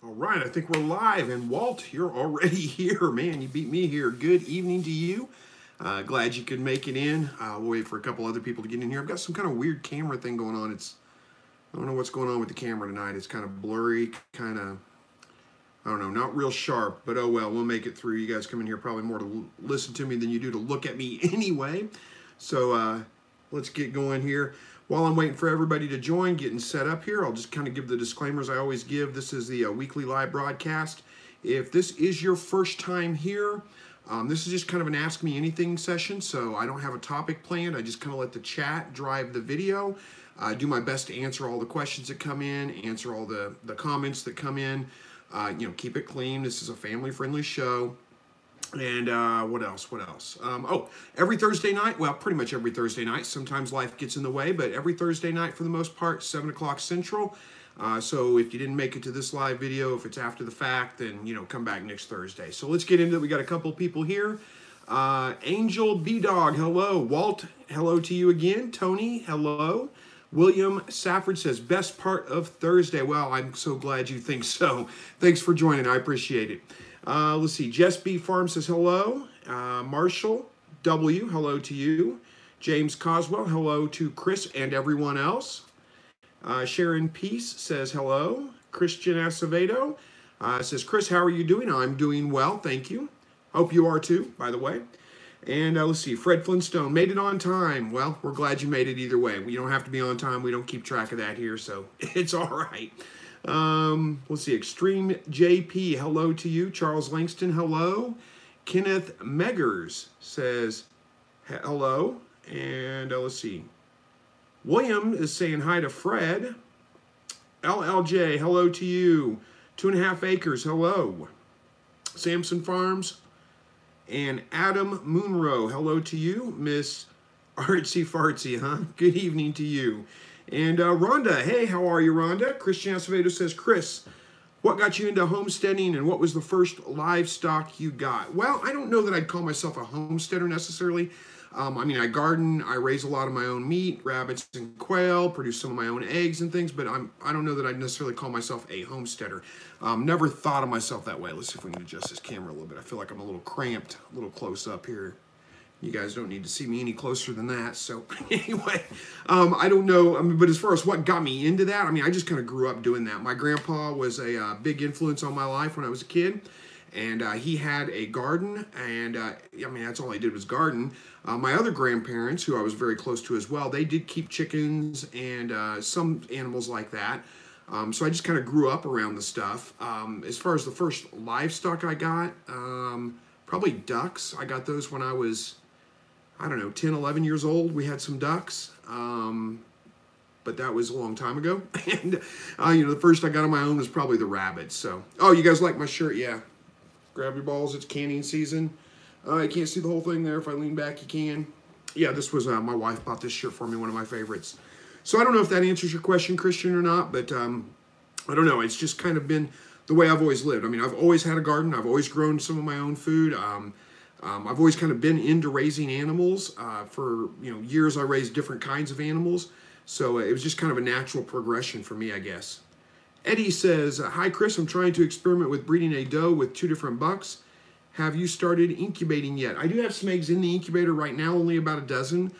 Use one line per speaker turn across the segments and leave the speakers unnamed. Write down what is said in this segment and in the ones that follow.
All right, I think we're live, and Walt, you're already here, man. You beat me here. Good evening to you. Glad you could make it in. We'll wait for a couple other people to get in here. I've got some kind of weird camera thing going on. I don't know what's going on with the camera tonight. It's kind of blurry, kind of, I don't know, not real sharp, but oh well, we'll make it through. You guys come in here probably more to listen to me than you do to look at me anyway. So let's get going here. While I'm waiting for everybody to join, getting set up here, I'll just kind of give the disclaimers I always give. This is the weekly live broadcast. If this is your first time here, this is just kind of an Ask Me Anything session, so I don't have a topic planned. I just kind of let the chat drive the video. I do my best to answer all the questions that come in, answer all the comments that come in. Keep it clean. This is a family-friendly show. And what else? Every Thursday night, well, pretty much every Thursday night. Sometimes life gets in the way, but every Thursday night for the most part, 7 o'clock Central. So if you didn't make it to this live video, if it's after the fact, then, come back next Thursday. So let's get into it. We got a couple people here. Angel B-Dog, hello. Walt, hello to you again. Tony, hello. William Safford says, best part of Thursday. Well, I'm so glad you think so. Thanks for joining. I appreciate it. Let's see. Jess B. Farm says hello. Marshall W. Hello to you. James Coswell. Hello to Chris and everyone else. Sharon Peace says hello. Christian Acevedo says, Chris, how are you doing? I'm doing well. Thank you. Hope you are too, by the way. And let's see. Fred Flintstone made it on time. Well, we're glad you made it either way. We don't have to be on time. We don't keep track of that here, so it's all right. Let's see, Extreme JP, hello to you. Charles Langston, hello. Kenneth Meggers says hello. And let's see, William is saying hi to Fred. LLJ, hello to you. 2.5 Acres, hello. Samson Farms and Adam Moonrow, hello to you. Miss Artsy Fartsy, huh? Good evening to you. And Rhonda, hey, how are you, Rhonda? Christian Acevedo says, Chris, what got you into homesteading and what was the first livestock you got? Well, I don't know that I'd call myself a homesteader necessarily. I garden, I raise a lot of my own meat, rabbits and quail, produce some of my own eggs and things, but I don't know that I'd necessarily call myself a homesteader. Never thought of myself that way. Let's see if we can adjust this camera a little bit. I feel like I'm a little cramped, a little close up here. You guys don't need to see me any closer than that. So anyway, I don't know. But as far as what got me into that, I just kind of grew up doing that. My grandpa was a big influence on my life when I was a kid. And he had a garden. And that's all he did was garden. My other grandparents, who I was very close to as well, they did keep chickens and some animals like that. So I just kind of grew up around the stuff. As far as the first livestock I got, probably ducks. I got those when I was, 10, 11 years old. We had some ducks, but that was a long time ago. And, the first I got on my own was probably the rabbits. So, oh, you guys like my shirt? Yeah. Grab your balls. It's canning season. I can't see the whole thing there. If I lean back, you can. Yeah, this was, my wife bought this shirt for me, one of my favorites. So I don't know if that answers your question, Christian, or not, but I don't know. It's just kind of been the way I've always lived. I've always had a garden. I've always grown some of my own food. I've always kind of been into raising animals. For years, I raised different kinds of animals. So it was just kind of a natural progression for me, I guess. Eddie says, hi, Chris. I'm trying to experiment with breeding a doe with 2 different bucks. Have you started incubating yet? I do have some eggs in the incubator right now, only about a dozen,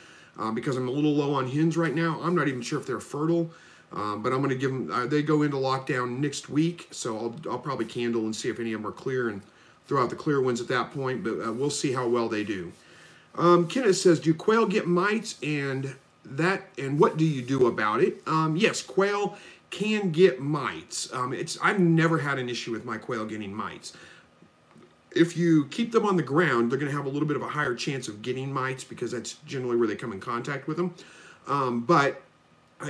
because I'm a little low on hens right now. I'm not even sure if they're fertile, but I'm going to give them, they go into lockdown next week, so I'll probably candle and see if any of them are clear and throw out the clear ones at that point, but we'll see how well they do. Kenneth says, do quail get mites and what do you do about it? Yes, quail can get mites. I've never had an issue with my quail getting mites. If you keep them on the ground, they're going to have a little bit of a higher chance of getting mites because that's generally where they come in contact with them.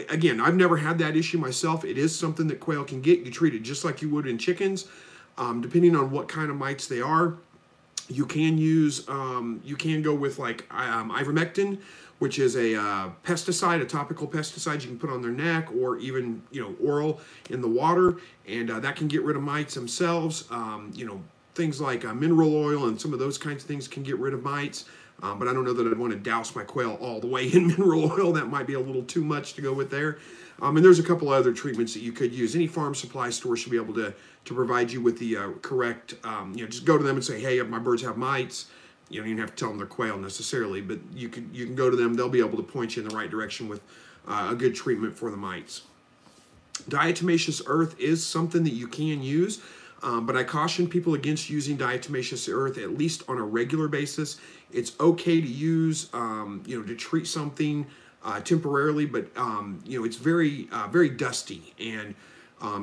Again, I've never had that issue myself. It is something that quail can get. You treat it just like you would in chickens. Depending on what kind of mites they are, you can use, you can go with like ivermectin, which is a pesticide, a topical pesticide you can put on their neck or even, oral in the water. And that can get rid of mites themselves. Things like mineral oil and some of those kinds of things can get rid of mites. But I don't know that I'd want to douse my quail all the way in mineral oil. That might be a little too much to go with there. And there's a couple other treatments that you could use. Any farm supply store should be able to provide you with the correct, just go to them and say, hey, my birds have mites. You don't even have to tell them they're quail necessarily, but you can go to them. They'll be able to point you in the right direction with a good treatment for the mites. Diatomaceous earth is something that you can use, but I caution people against using diatomaceous earth, at least on a regular basis. It's okay to use, to treat something temporarily, but it's very dusty, and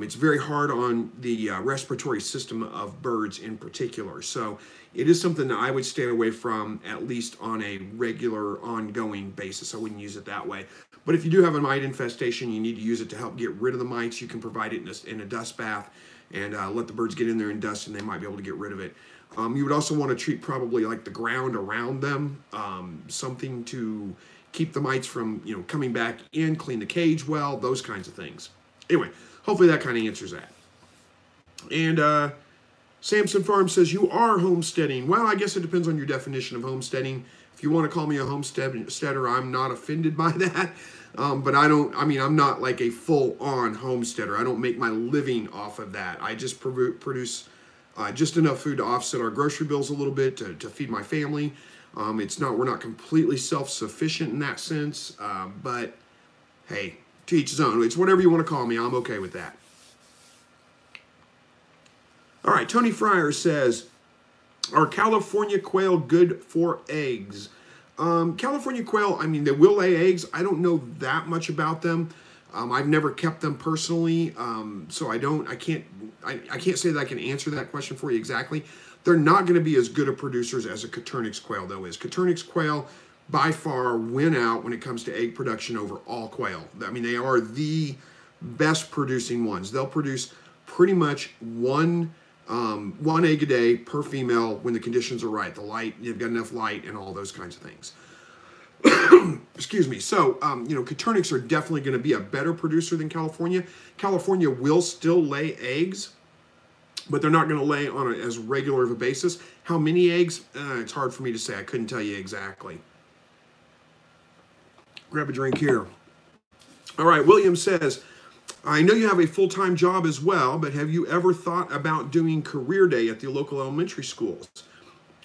it's very hard on the respiratory system of birds in particular. So it is something that I would stay away from, at least on a regular, ongoing basis. I wouldn't use it that way. But if you do have a mite infestation, you need to use it to help get rid of the mites. You can provide it in a dust bath and let the birds get in there and dust, and they might be able to get rid of it. You would also want to treat probably like the ground around them, something to keep the mites from coming back in, clean the cage well, those kinds of things. Anyway, hopefully that kind of answers that. And Samson Farm says, you are homesteading. Well, I guess it depends on your definition of homesteading. If you want to call me a homesteader, I'm not offended by that. But I'm not like a full-on homesteader. I don't make my living off of that. I just produce just enough food to offset our grocery bills a little bit to feed my family. We're not completely self-sufficient in that sense, but hey, to each his own. It's whatever you want to call me. I'm okay with that. All right, Tony Fryer says, are California quail good for eggs? California quail, they will lay eggs. I don't know that much about them. I've never kept them personally, so I can't say that I can answer that question for you exactly. They're not going to be as good of producers as a Coturnix quail, though, is. Coturnix quail, by far, win out when it comes to egg production over all quail. They are the best producing ones. They'll produce pretty much one egg a day per female when the conditions are right. The light, you've got enough light and all those kinds of things. Excuse me. So, Coturnix are definitely going to be a better producer than California. California will still lay eggs, but they're not going to lay on as regular of a basis. How many eggs? It's hard for me to say. I couldn't tell you exactly. Grab a drink here. All right, William says, I know you have a full-time job as well, but have you ever thought about doing career day at the local elementary schools?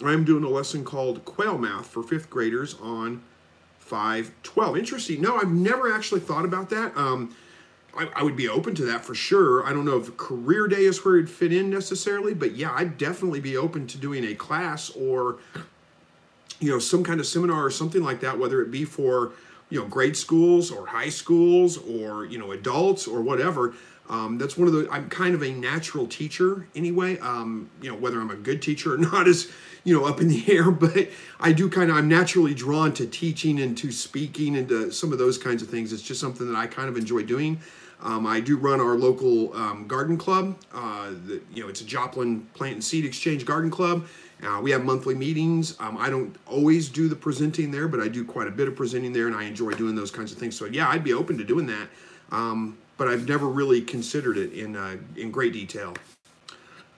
I'm doing a lesson called Quail Math for 5th graders on 5/12. Interesting. No, I've never actually thought about that. I would be open to that for sure. I don't know if career day is where it'd fit in necessarily, but yeah, I'd definitely be open to doing a class or, some kind of seminar or something like that, whether it be for grade schools or high schools or, adults or whatever. That's one of the, I'm kind of a natural teacher anyway. Whether I'm a good teacher or not is, up in the air, but I'm naturally drawn to teaching and to speaking and to some of those kinds of things. It's just something that I kind of enjoy doing. I do run our local garden club. It's a Joplin Plant and Seed Exchange Garden Club. We have monthly meetings. I don't always do the presenting there, but I do quite a bit of presenting there, and I enjoy doing those kinds of things. So yeah, I'd be open to doing that, but I've never really considered it in great detail.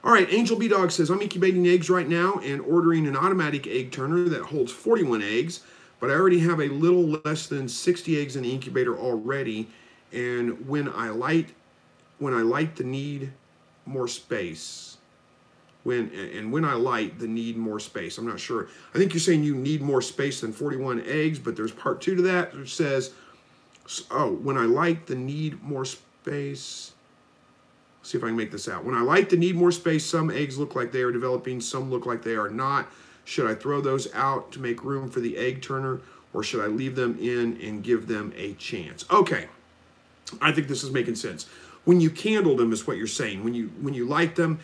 All right, Angel B Dog says, I'm incubating eggs right now and ordering an automatic egg turner that holds 41 eggs, but I already have a little less than 60 eggs in the incubator already, and when I light the need more space. When I light the need more space. I'm not sure. I think you're saying you need more space than 41 eggs, but there's part 2 to that, which says, when I light the need more space. See if I can make this out. When I light the need more space, some eggs look like they are developing, some look like they are not. Should I throw those out to make room for the egg turner, or should I leave them in and give them a chance? Okay, I think this is making sense. When you candle them is what you're saying. When you light them,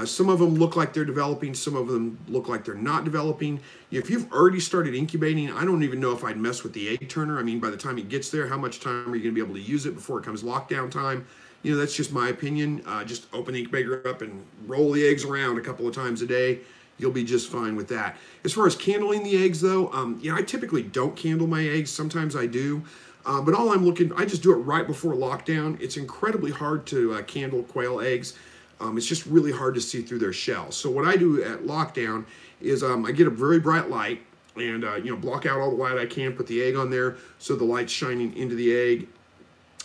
some of them look like they're developing, some of them look like they're not developing. If you've already started incubating, I don't even know if I'd mess with the egg turner. By the time it gets there, how much time are you going to be able to use it before it comes lockdown time? That's just my opinion. Just open the incubator up and roll the eggs around a couple of times a day. You'll be just fine with that. As far as candling the eggs, though, I typically don't candle my eggs. Sometimes I do. But I just do it right before lockdown. It's incredibly hard to candle quail eggs. It's just really hard to see through their shells. So what I do at lockdown is I get a very bright light. and block out all the light I can, put the egg on there so the light's shining into the egg.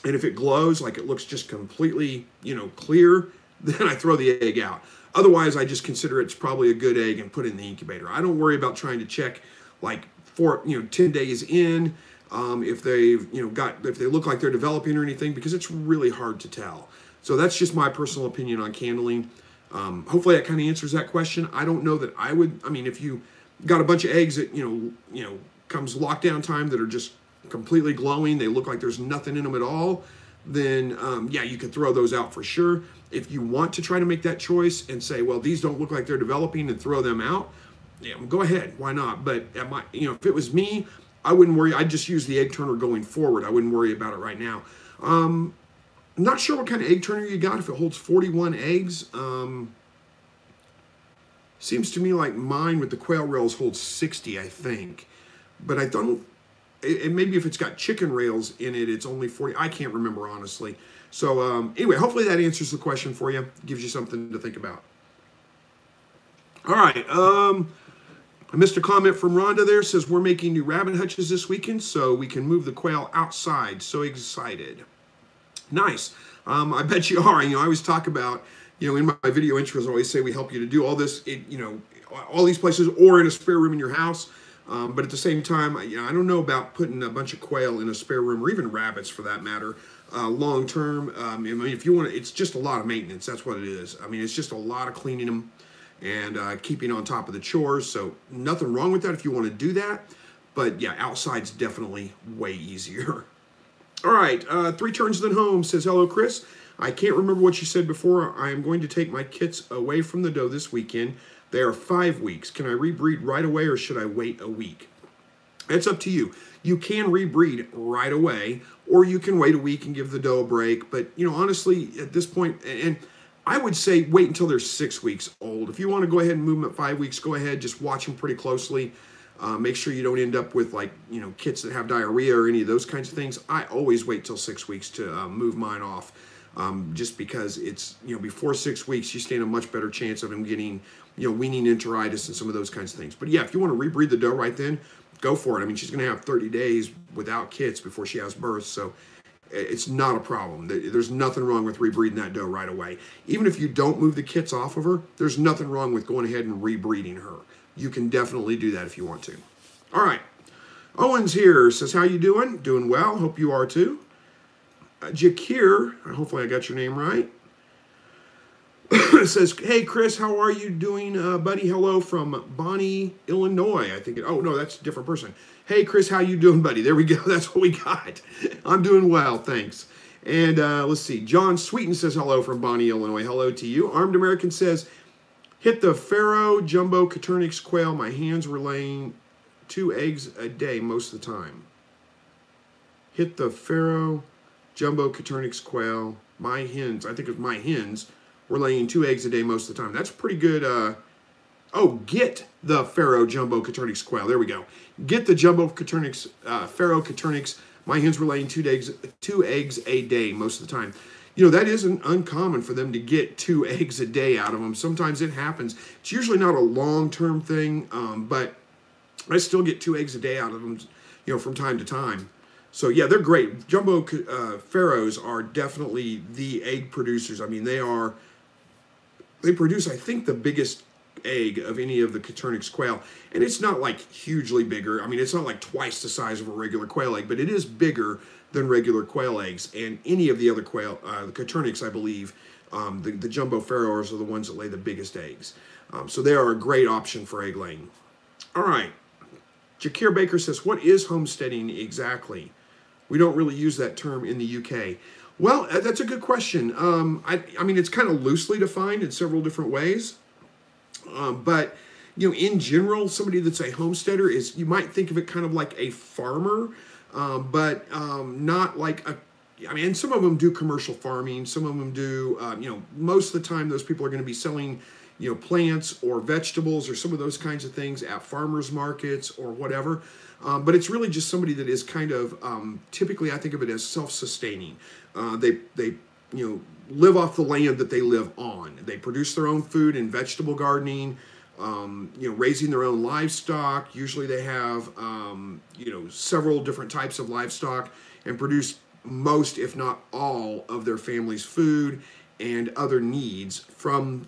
And if it glows, like it looks just completely, clear, then I throw the egg out. Otherwise, I just consider it's probably a good egg and put it in the incubator. I don't worry about trying to check like 10 days in if they've, if they look like they're developing or anything, because it's really hard to tell. So that's just my personal opinion on candling. Hopefully that kind of answers that question. I don't know that I would, if you got a bunch of eggs that, comes lockdown time that are just completely glowing, they look like there's nothing in them at all, then yeah, you could throw those out for sure. If you want to try to make that choice and say, well, these don't look like they're developing, and throw them out, yeah, go ahead, why not? But if it was me, I wouldn't worry. I'd just use the egg turner going forward. I wouldn't worry about it right now. I'm not sure what kind of egg turner you got, if it holds 41 eggs. Seems to me like mine with the quail rails holds 60, I think. But I don't, and maybe if it's got chicken rails in it, it's only 40. I can't remember, honestly. So anyway, hopefully that answers the question for you. Gives you something to think about. All right. I missed a comment from Rhonda there. Says, we're making new rabbit hutches this weekend so we can move the quail outside. So excited. Nice. I bet you are. I always talk about, in my video intros, I always say we help you to do all this, all these places, or in a spare room in your house. But at the same time, I don't know about putting a bunch of quail in a spare room, or even rabbits for that matter, long term. If you want to, it's just a lot of maintenance. That's what it is. It's just a lot of cleaning them and keeping on top of the chores. So nothing wrong with that if you want to do that. But yeah, outside's definitely way easier. All right, 3 Turns Then Home says, hello, Chris. I can't remember what you said before. I am going to take my kits away from the doe this weekend. They are 5 weeks. Can I rebreed right away, or should I wait a week? It's up to you. You can rebreed right away, or you can wait a week and give the doe a break. But, honestly, at this point, and I would say wait until they're 6 weeks old. If you want to go ahead and move them at 5 weeks, go ahead. Just watch them pretty closely. Make sure you don't end up with, like, kits that have diarrhea or any of those kinds of things. I always wait till 6 weeks to move mine off. Just because it's, before 6 weeks, you stand a much better chance of them getting, weaning enteritis and some of those kinds of things. But yeah, if you want to rebreed the doe right then, go for it. She's going to have 30 days without kits before she has birth. So it's not a problem. There's nothing wrong with rebreeding that doe right away. Even if you don't move the kits off of her, there's nothing wrong with going ahead and rebreeding her. You can definitely do that if you want to. All right. Owens here says, how you doing? Doing well. Hope you are too. Jakir, hopefully I got your name right, says, hey, Chris, how are you doing, buddy? Hello from Bonnie, Illinois. I think, oh, no, that's a different person. Hey, Chris, how you doing, buddy? There we go. That's what we got. I'm doing well, thanks. And let's see. John Sweeten says hello from Bonnie, Illinois. Hello to you. Armed American says, hit the Faro Jumbo Coturnix quail. My hands were laying 2 eggs a day most of the time. Hit the Faro Jumbo Coturnix quail. My hens, I think it was my hens, were laying 2 eggs a day most of the time. That's pretty good. Get the Faro Jumbo Coturnix quail. There we go. Get the Jumbo Coturnix, Faro Coturnix. My hens were laying 2 eggs a day most of the time. That isn't uncommon for them to get 2 eggs a day out of them. Sometimes it happens. It's usually not a long-term thing, but I still get 2 eggs a day out of them, from time to time. So yeah, they're great. Jumbo Faros are definitely the egg producers. They produce, I think, the biggest egg of any of the Coturnix quail. And it's not like hugely bigger. It's not like twice the size of a regular quail egg, but it is bigger than regular quail eggs. And any of the other quail, the Coturnix, I believe, the Jumbo Faros are the ones that lay the biggest eggs. So they are a great option for egg laying. All right. Jakir Baker says, what is homesteading exactly? We don't really use that term in the UK. Well, that's a good question. It's kind of loosely defined in several different ways. But, in general, somebody that's a homesteader is, you might think of it kind of like a farmer, but not like a, and some of them do commercial farming. Some of them do, most of the time those people are going to be selling, plants or vegetables or some of those kinds of things at farmers markets or whatever. But it's really just somebody that is kind of, typically I think of it as self-sustaining. They live off the land that they live on. They produce their own food in vegetable gardening, raising their own livestock. Usually they have, several different types of livestock and produce most, if not all, of their family's food and other needs from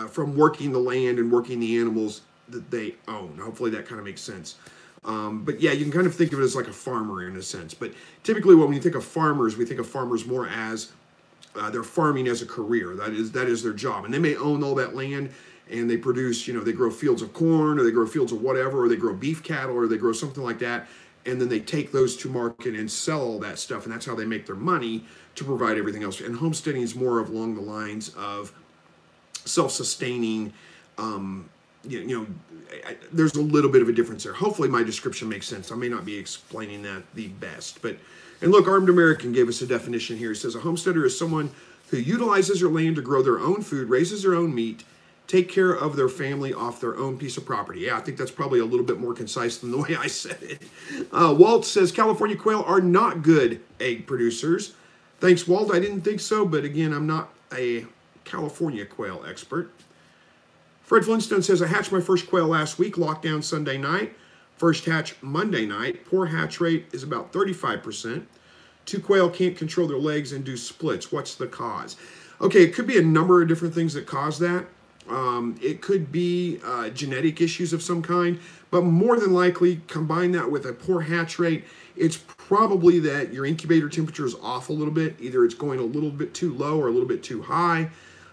from working the land and working the animals that they own. Hopefully that kind of makes sense. But yeah, you can kind of think of it as like a farmer in a sense. But typically when we think of farmers, we think of farmers more as they're farming as a career. That is their job. And they may own all that land and they produce, they grow fields of corn or they grow fields of whatever, or they grow beef cattle or they grow something like that. And then they take those to market and sell all that stuff. And that's how they make their money to provide everything else. And homesteading is more of along the lines of self-sustaining. There's a little bit of a difference there. Hopefully my description makes sense. I may not be explaining that the best. And look, Armed American gave us a definition here. He says a homesteader is someone who utilizes their land to grow their own food, raises their own meat, take care of their family off their own piece of property. Yeah, I think that's probably a little bit more concise than the way I said it. Walt says California quail are not good egg producers. Thanks, Walt. I didn't think so, but again, I'm not a California quail expert. Fred Flintstone says, I hatched my first quail last week, lockdown Sunday night. First hatch Monday night. Poor hatch rate is about 35%. 2 quail can't control their legs and do splits. What's the cause? Okay, it could be a number of different things that cause that. It could be genetic issues of some kind, but more than likely, combine that with a poor hatch rate, it's probably that your incubator temperature is off a little bit. Either it's going a little bit too low or a little bit too high.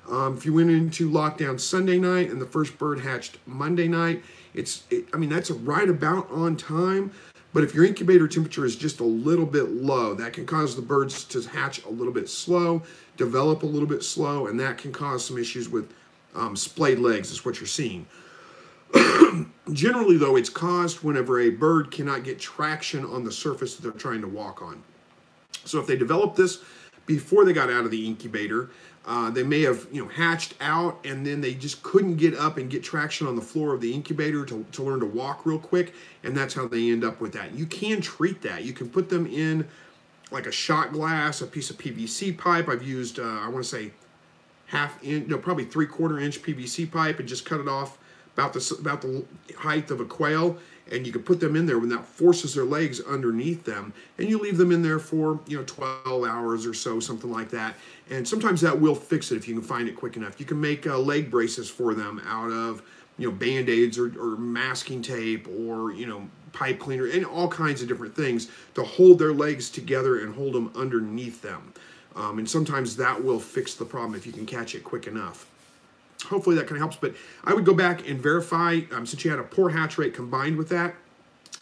If you went into lockdown Sunday night and the first bird hatched Monday night, that's right about on time. But if your incubator temperature is just a little bit low, that can cause the birds to hatch a little bit slow, develop a little bit slow, and that can cause some issues with splayed legs is what you're seeing. Generally, though, it's caused whenever a bird cannot get traction on the surface that they're trying to walk on. So if they developed this before they got out of the incubator, they may have hatched out and then they just couldn't get up and get traction on the floor of the incubator to learn to walk real quick, and that's how they end up with that. You can treat that. You can put them in like a shot glass, a piece of PVC pipe. I've used, I want to say, probably 3/4 inch PVC pipe and just cut it off about the height of a quail, and you can put them in there when that forces their legs underneath them, and you leave them in there for 12 hours or so, something like that. And sometimes that will fix it if you can find it quick enough. You can make leg braces for them out of band-aids or masking tape or pipe cleaner and all kinds of different things to hold their legs together and hold them underneath them. And sometimes that will fix the problem if you can catch it quick enough. Hopefully that kind of helps, but I would go back and verify, since you had a poor hatch rate combined with that,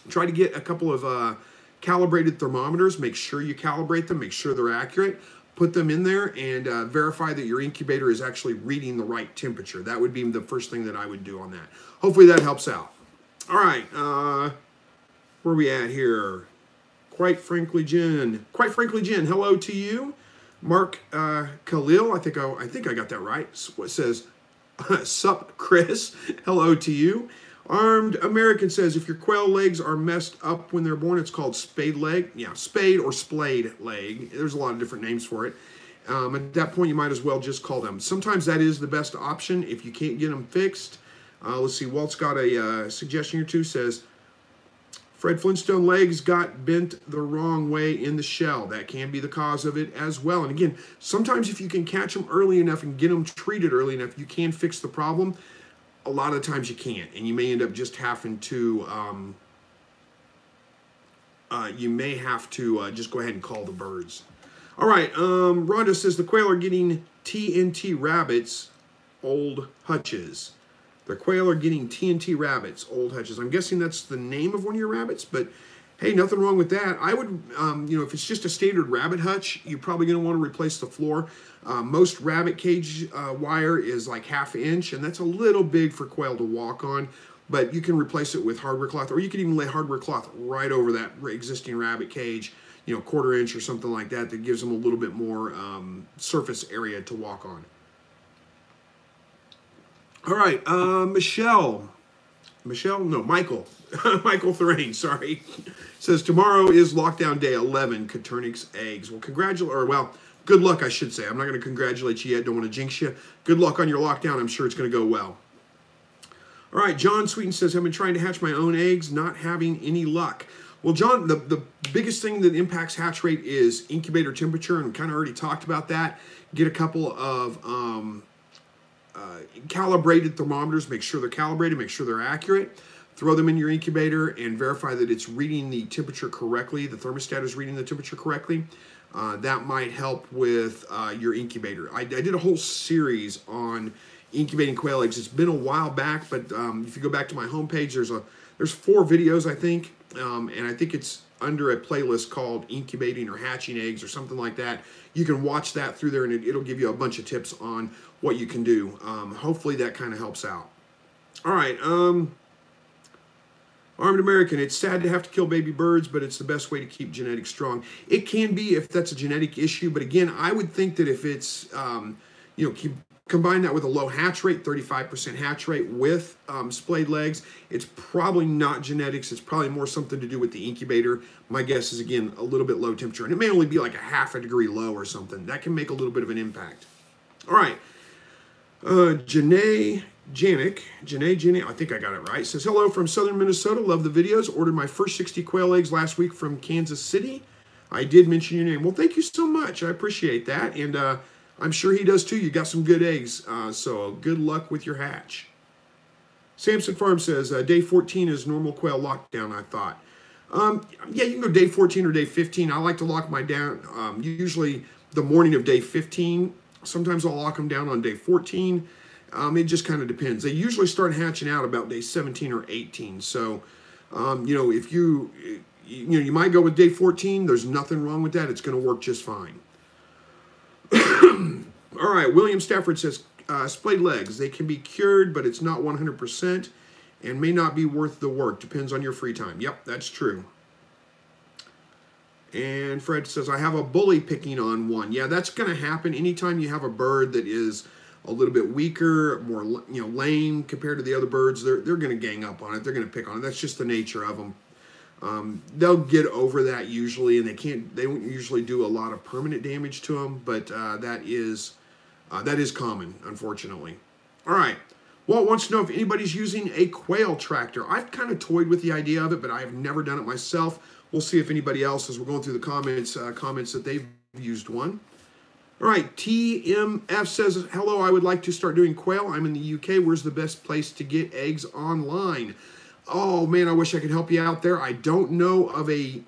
try to get a couple of calibrated thermometers. Make sure you calibrate them, make sure they're accurate, put them in there, and verify that your incubator is actually reading the right temperature. That would be the first thing that I would do on that. Hopefully that helps out. All right, where are we at here? Quite frankly, Jen, hello to you. Mark Khalil, I think I got that right. What says, sup, Chris? Hello to you. Armed American says, if your quail legs are messed up when they're born, it's called spade leg. Yeah, spade or splayed leg. There's a lot of different names for it. At that point, you might as well just call them. Sometimes that is the best option if you can't get them fixed. Let's see, Walt's got a suggestion here too. Says, Fred Flintstone legs got bent the wrong way in the shell. That can be the cause of it as well. And again, sometimes if you can catch them early enough and get them treated early enough, you can fix the problem. A lot of times you can't, and you may end up just having to, just go ahead and call the birds. All right, Rhonda says the quail are getting TNT rabbits, old hutches. The quail are getting TNT rabbits, old hutches. I'm guessing that's the name of one of your rabbits, but hey, nothing wrong with that. I would, if it's just a standard rabbit hutch, you're probably going to want to replace the floor. Most rabbit cage wire is like 1/2 inch, and that's a little big for quail to walk on, but you can replace it with hardware cloth, or you can even lay hardware cloth right over that existing rabbit cage, 1/4 inch or something like that, that gives them a little bit more surface area to walk on. All right, Michael Thorane, sorry, says tomorrow is lockdown day 11, Coturnix eggs. Well, good luck, I should say. I'm not going to congratulate you yet, don't want to jinx you. Good luck on your lockdown, I'm sure it's going to go well. All right, John Sweeten says, I've been trying to hatch my own eggs, not having any luck. Well, John, the biggest thing that impacts hatch rate is incubator temperature, and we kind of already talked about that. Get a couple of calibrated thermometers, make sure they're calibrated, make sure they're accurate. Throw them in your incubator and verify that it's reading the temperature correctly, the thermostat is reading the temperature correctly. That might help with your incubator. I did a whole series on incubating quail eggs. It's been a while back, but if you go back to my homepage, there's 4 videos, I think, and I think it's under a playlist called Incubating or Hatching Eggs or something like that. You can watch that through there, and it'll give you a bunch of tips on what you can do. Hopefully that kind of helps out. All right, Armed American, it's sad to have to kill baby birds, but it's the best way to keep genetics strong. It can be if that's a genetic issue, but again, I would think that if it's, combine that with a low hatch rate, 35% hatch rate with splayed legs, it's probably not genetics. It's probably more something to do with the incubator. My guess is, again, a little bit low temperature, and it may only be like a ½ degree low or something. That can make a little bit of an impact. All right, Janae, I think I got it right, says, hello from southern Minnesota, love the videos, ordered my first 60 quail eggs last week from Kansas City. I did mention your name. Well, thank you so much. I appreciate that, and I'm sure he does too. You got some good eggs, so good luck with your hatch. Samson Farm says, day 14 is normal quail lockdown, I thought. Yeah, you can go day 14 or day 15. I like to lock my down usually the morning of day 15. Sometimes I'll lock them down on day 14. It just kind of depends. They usually start hatching out about day 17 or 18. So, if you might go with day 14. There's nothing wrong with that. It's going to work just fine. All right, William Stafford says, splayed legs. They can be cured, but it's not 100% and may not be worth the work. Depends on your free time. Yep, that's true. And Fred says, I have a bully picking on one. Yeah, that's going to happen anytime you have a bird that is a little bit weaker, more lame compared to the other birds. They're going to gang up on it. They're going to pick on it. That's just the nature of them. They'll get over that usually, and they won't usually do a lot of permanent damage to them, but that is common, unfortunately. All right. Walt wants to know if anybody's using a quail tractor. I've kind of toyed with the idea of it, but I have never done it myself. We'll see if anybody else, as we're going through the comments that they've used one. All right, TMF says, hello, I would like to start doing quail. I'm in the UK. Where's the best place to get eggs online? Oh, man, I wish I could help you out there. I don't know of a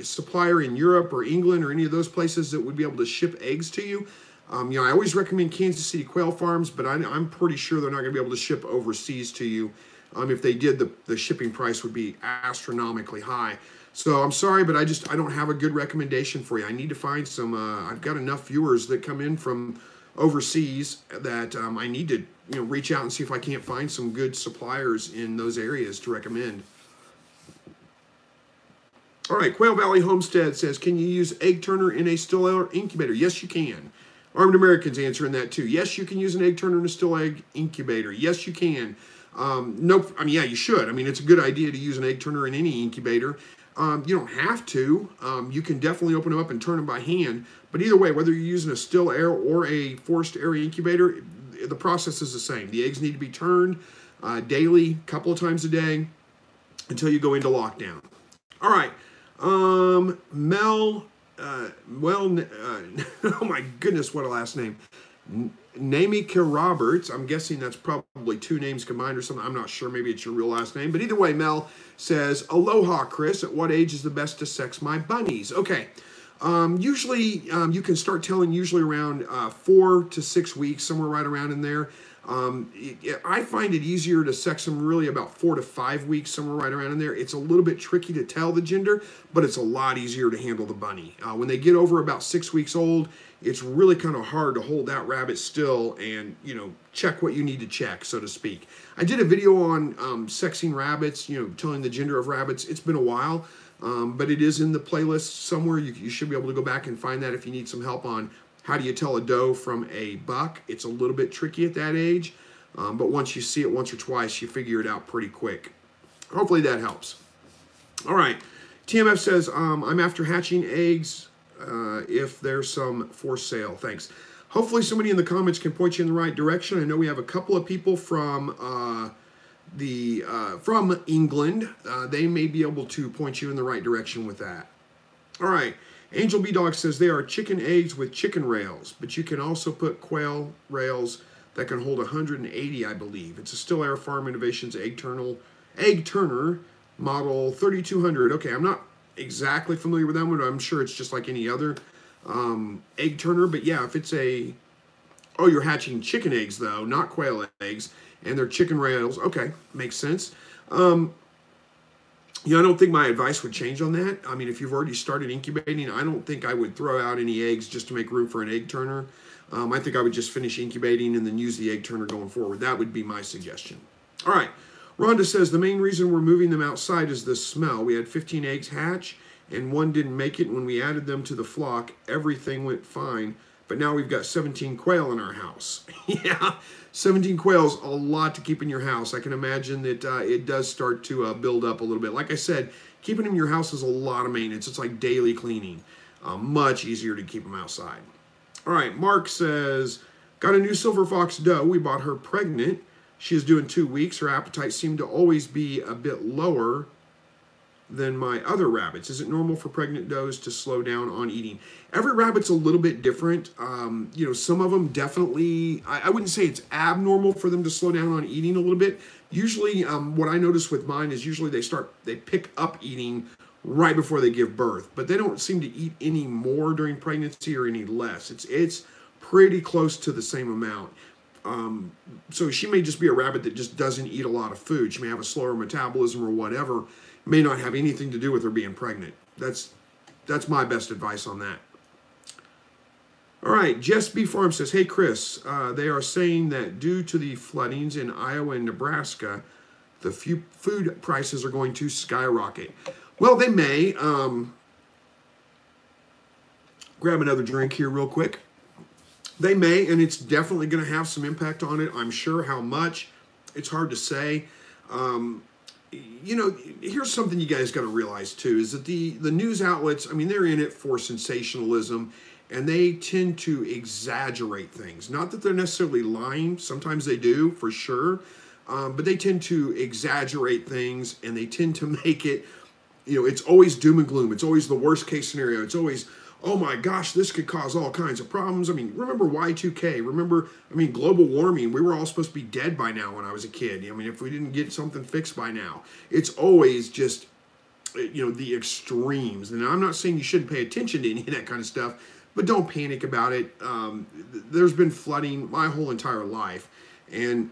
supplier in Europe or England or any of those places that would be able to ship eggs to you. I always recommend Kansas City Quail Farms, but I'm pretty sure they're not going to be able to ship overseas to you. If they did, the shipping price would be astronomically high. So I'm sorry, but I don't have a good recommendation for you. I need to find some. I've got enough viewers that come in from overseas that I need to reach out and see if I can't find some good suppliers in those areas to recommend. All right, Quail Valley Homestead says, can you use egg turner in a still air incubator? Yes, you can. Armed American's answering that too. Yes, you can use an egg turner in a still egg incubator. Yes, you can. Nope. I mean, yeah, you should. I mean, it's a good idea to use an egg turner in any incubator. You don't have to. You can definitely open them up and turn them by hand. But either way, whether you're using a still air or a forced air incubator, the process is the same. The eggs need to be turned daily, a couple of times a day, until you go into lockdown. All right. Mel, oh my goodness, what a last name. Namika Roberts, I'm guessing that's probably 2 names combined or something. I'm not sure. Maybe it's your real last name. But either way, Mel says, aloha, Chris. At what age is the best to sex my bunnies? Okay. Usually, you can start telling usually around 4 to 6 weeks, somewhere right around in there. I find it easier to sex them really about 4 to 5 weeks, somewhere right around in there. It's a little bit tricky to tell the gender, but it's a lot easier to handle the bunny. When they get over about 6 weeks old, it's really kind of hard to hold that rabbit still and, check what you need to check, so to speak. I did a video on sexing rabbits, telling the gender of rabbits. It's been a while, but it is in the playlist somewhere. You should be able to go back and find that if you need some help on how do you tell a doe from a buck. It's a little bit tricky at that age, but once you see it once or twice, you figure it out pretty quick. Hopefully that helps. All right, TMF says, I'm after hatching eggs if there's some for sale. Thanks. Hopefully somebody in the comments can point you in the right direction. I know we have a couple of people from from England. They may be able to point you in the right direction with that. All right. Angel B Dog says they are chicken eggs with chicken rails, but you can also put quail rails that can hold 180, I believe. It's a Still Air Farm Innovations egg turner model 3200. Okay, I'm not exactly familiar with that one, but I'm sure it's just like any other egg turner. But yeah, if it's oh, you're hatching chicken eggs though, not quail eggs, and they're chicken rails. Okay, makes sense. I don't think my advice would change on that. I mean, if you've already started incubating, I don't think I would throw out any eggs just to make room for an egg turner. I think I would just finish incubating and then use the egg turner going forward. That would be my suggestion. All right. Rhonda says the main reason we're moving them outside is the smell. We had 15 eggs hatch and one didn't make it. When we added them to the flock, everything went fine. But now we've got 17 quail in our house. Yeah, 17 quail's a lot to keep in your house. I can imagine that it does start to build up a little bit. Like I said, keeping them in your house is a lot of maintenance. It's like daily cleaning. Much easier to keep them outside. All right, Mark says, got a new silver fox doe. We bought her pregnant. She is doing 2 weeks. Her appetite seemed to always be a bit lower than my other rabbits. Is it normal for pregnant does to slow down on eating? Every rabbit's a little bit different. Some of them definitely, I wouldn't say it's abnormal for them to slow down on eating a little bit. Usually, what I notice with mine is usually they pick up eating right before they give birth, but they don't seem to eat any more during pregnancy or any less. It's pretty close to the same amount. So she may just be a rabbit that just doesn't eat a lot of food. She may have a slower metabolism or whatever. May not have anything to do with her being pregnant. That's my best advice on that. All right, Jess B Farm says, hey Chris, they are saying that due to the floodings in Iowa and Nebraska, the food prices are going to skyrocket. Well, they may. Grab another drink here real quick. They may, and it's definitely going to have some impact on it. I'm sure how much, it's hard to say. Here's something you guys got to realize too, is that the news outlets, I mean, they're in it for sensationalism, and they tend to exaggerate things. Not that they're necessarily lying. Sometimes they do, for sure. But they tend to exaggerate things, and they tend to make it, it's always doom and gloom. It's always the worst case scenario. It's always, oh my gosh, this could cause all kinds of problems. I mean, remember Y2K? Global warming. We were all supposed to be dead by now when I was a kid. I mean, if we didn't get something fixed by now. It's always just, the extremes. And I'm not saying you shouldn't pay attention to any of that kind of stuff, but don't panic about it. There's been flooding my whole entire life. And,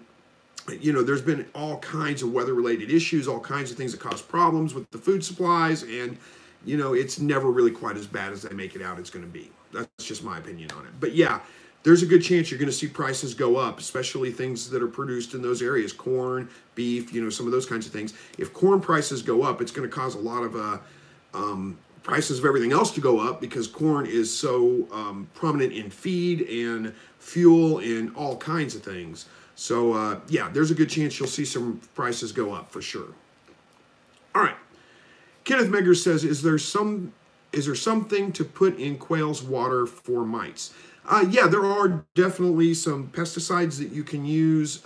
there's been all kinds of weather-related issues, all kinds of things that cause problems with the food supplies, and it's never really quite as bad as they make it out it's going to be. That's just my opinion on it. But yeah, there's a good chance you're going to see prices go up, especially things that are produced in those areas, corn, beef, some of those kinds of things. If corn prices go up, it's going to cause a lot of prices of everything else to go up because corn is so prominent in feed and fuel and all kinds of things. So yeah, there's a good chance you'll see some prices go up for sure. All right. Kenneth Megger says, is there something to put in quail's water for mites? Yeah, there are definitely some pesticides that you can use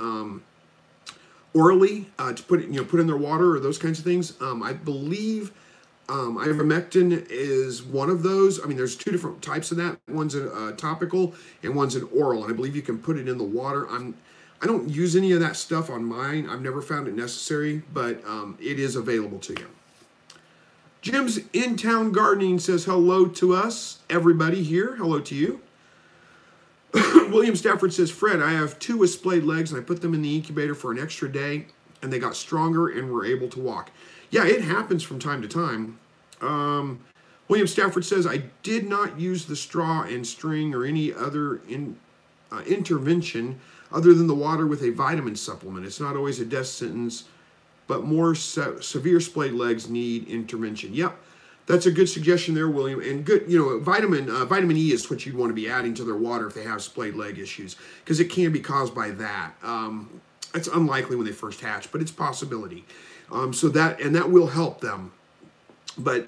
orally to put in their water or those kinds of things. I believe ivermectin is one of those. I mean, there's two different types of that. One's a topical and one's an oral, and I believe you can put it in the water. I don't use any of that stuff on mine. I've never found it necessary, but it is available to you. Jim's In Town Gardening says hello to us, everybody here. Hello to you. William Stafford says, Fred, I have 2 with splayed legs, and I put them in the incubator for an extra day, and they got stronger and were able to walk. Yeah, it happens from time to time. William Stafford says, I did not use the straw and string or any other intervention other than the water with a vitamin supplement. It's not always a death sentence, but more severe splayed legs need intervention. Yep, that's a good suggestion there, William. And good, vitamin E is what you'd want to be adding to their water if they have splayed leg issues, because it can be caused by that. It's unlikely when they first hatch, but it's a possibility. So that will help them. But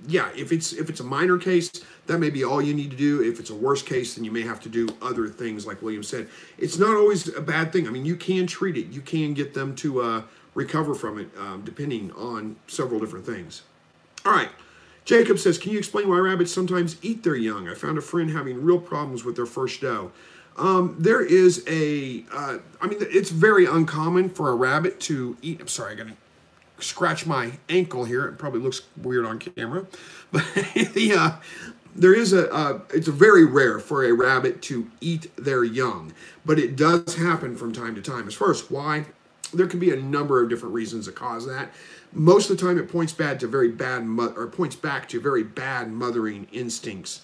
yeah, if it's a minor case, that may be all you need to do. If it's a worse case, then you may have to do other things, like William said. It's not always a bad thing. I mean, you can treat it. You can get them to recover from it, depending on several different things. All right. Jacob says, can you explain why rabbits sometimes eat their young? I found a friend having real problems with their first doe. There is I mean, it's very uncommon for a rabbit to eat. I'm sorry, I got to scratch my ankle here. It probably looks weird on camera. But there is it's very rare for a rabbit to eat their young. But it does happen from time to time. As far as why, there can be a number of different reasons that cause that. Most of the time, it points back to very bad mothering instincts.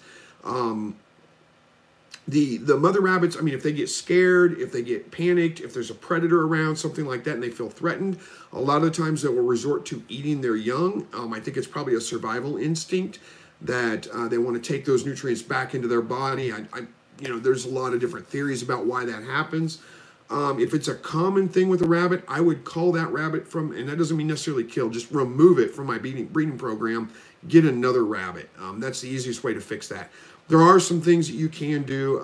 The mother rabbits, I mean, if they get scared, if they get panicked, if there's a predator around, something like that, and they feel threatened, a lot of the times they will resort to eating their young. I think it's probably a survival instinct that they want to take those nutrients back into their body. There's a lot of different theories about why that happens. If it's a common thing with a rabbit, I would call that rabbit from, and that doesn't mean necessarily kill, just remove it from my breeding program, get another rabbit. That's the easiest way to fix that. There are some things that you can do.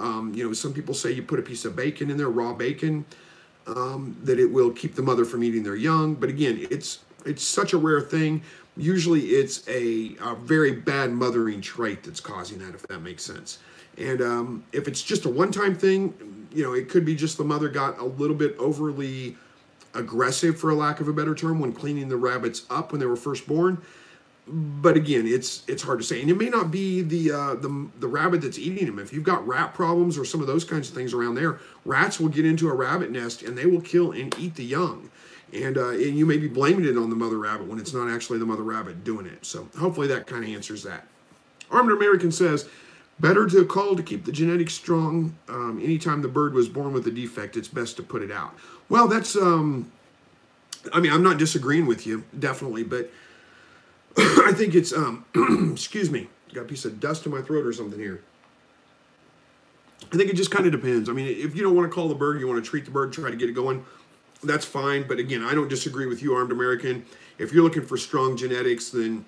Some people say you put a piece of bacon in there, raw bacon, that it will keep the mother from eating their young. But again, it's such a rare thing. Usually it's a very bad mothering trait that's causing that, if that makes sense. And if it's just a one-time thing, it could be just the mother got a little bit overly aggressive, for a lack of a better term, when cleaning the rabbits up when they were first born. But again, it's hard to say. And it may not be the rabbit that's eating them. If you've got rat problems or some of those kinds of things around there, rats will get into a rabbit nest and they will kill and eat the young. And you may be blaming it on the mother rabbit when it's not actually the mother rabbit doing it. So hopefully that kind of answers that. Armed American says, better to call to keep the genetics strong. Anytime the bird was born with a defect, it's best to put it out. Well, that's, I'm not disagreeing with you, definitely, but I think it's, excuse me, got a piece of dust in my throat or something here. I think it just kind of depends. I mean, if you don't want to call the bird, you want to treat the bird, try to get it going, that's fine. But again, I don't disagree with you, Armed American. If you're looking for strong genetics, then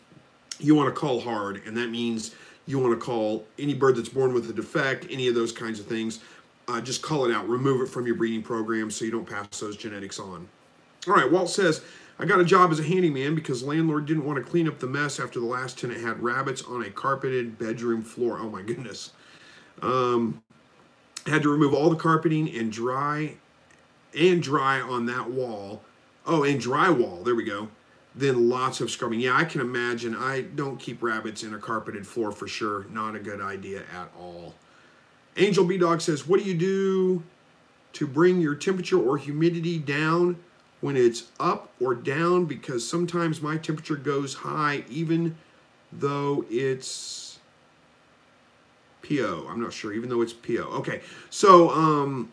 you want to call hard, and that means you want to call any bird that's born with a defect, any of those kinds of things, just call it out. Remove it from your breeding program so you don't pass those genetics on. All right, Walt says, I got a job as a handyman because landlord didn't want to clean up the mess after the last tenant had rabbits on a carpeted bedroom floor. Oh my goodness. Had to remove all the carpeting and dry on that wall. Oh, and drywall, there we go. Then lots of scrubbing. Yeah, I can imagine. I don't keep rabbits in a carpeted floor for sure. Not a good idea at all. Angel B-Dog says, what do you do to bring your temperature or humidity down when it's up or down? Because sometimes my temperature goes high even though it's PO. I'm not sure, even though it's PO. Okay, so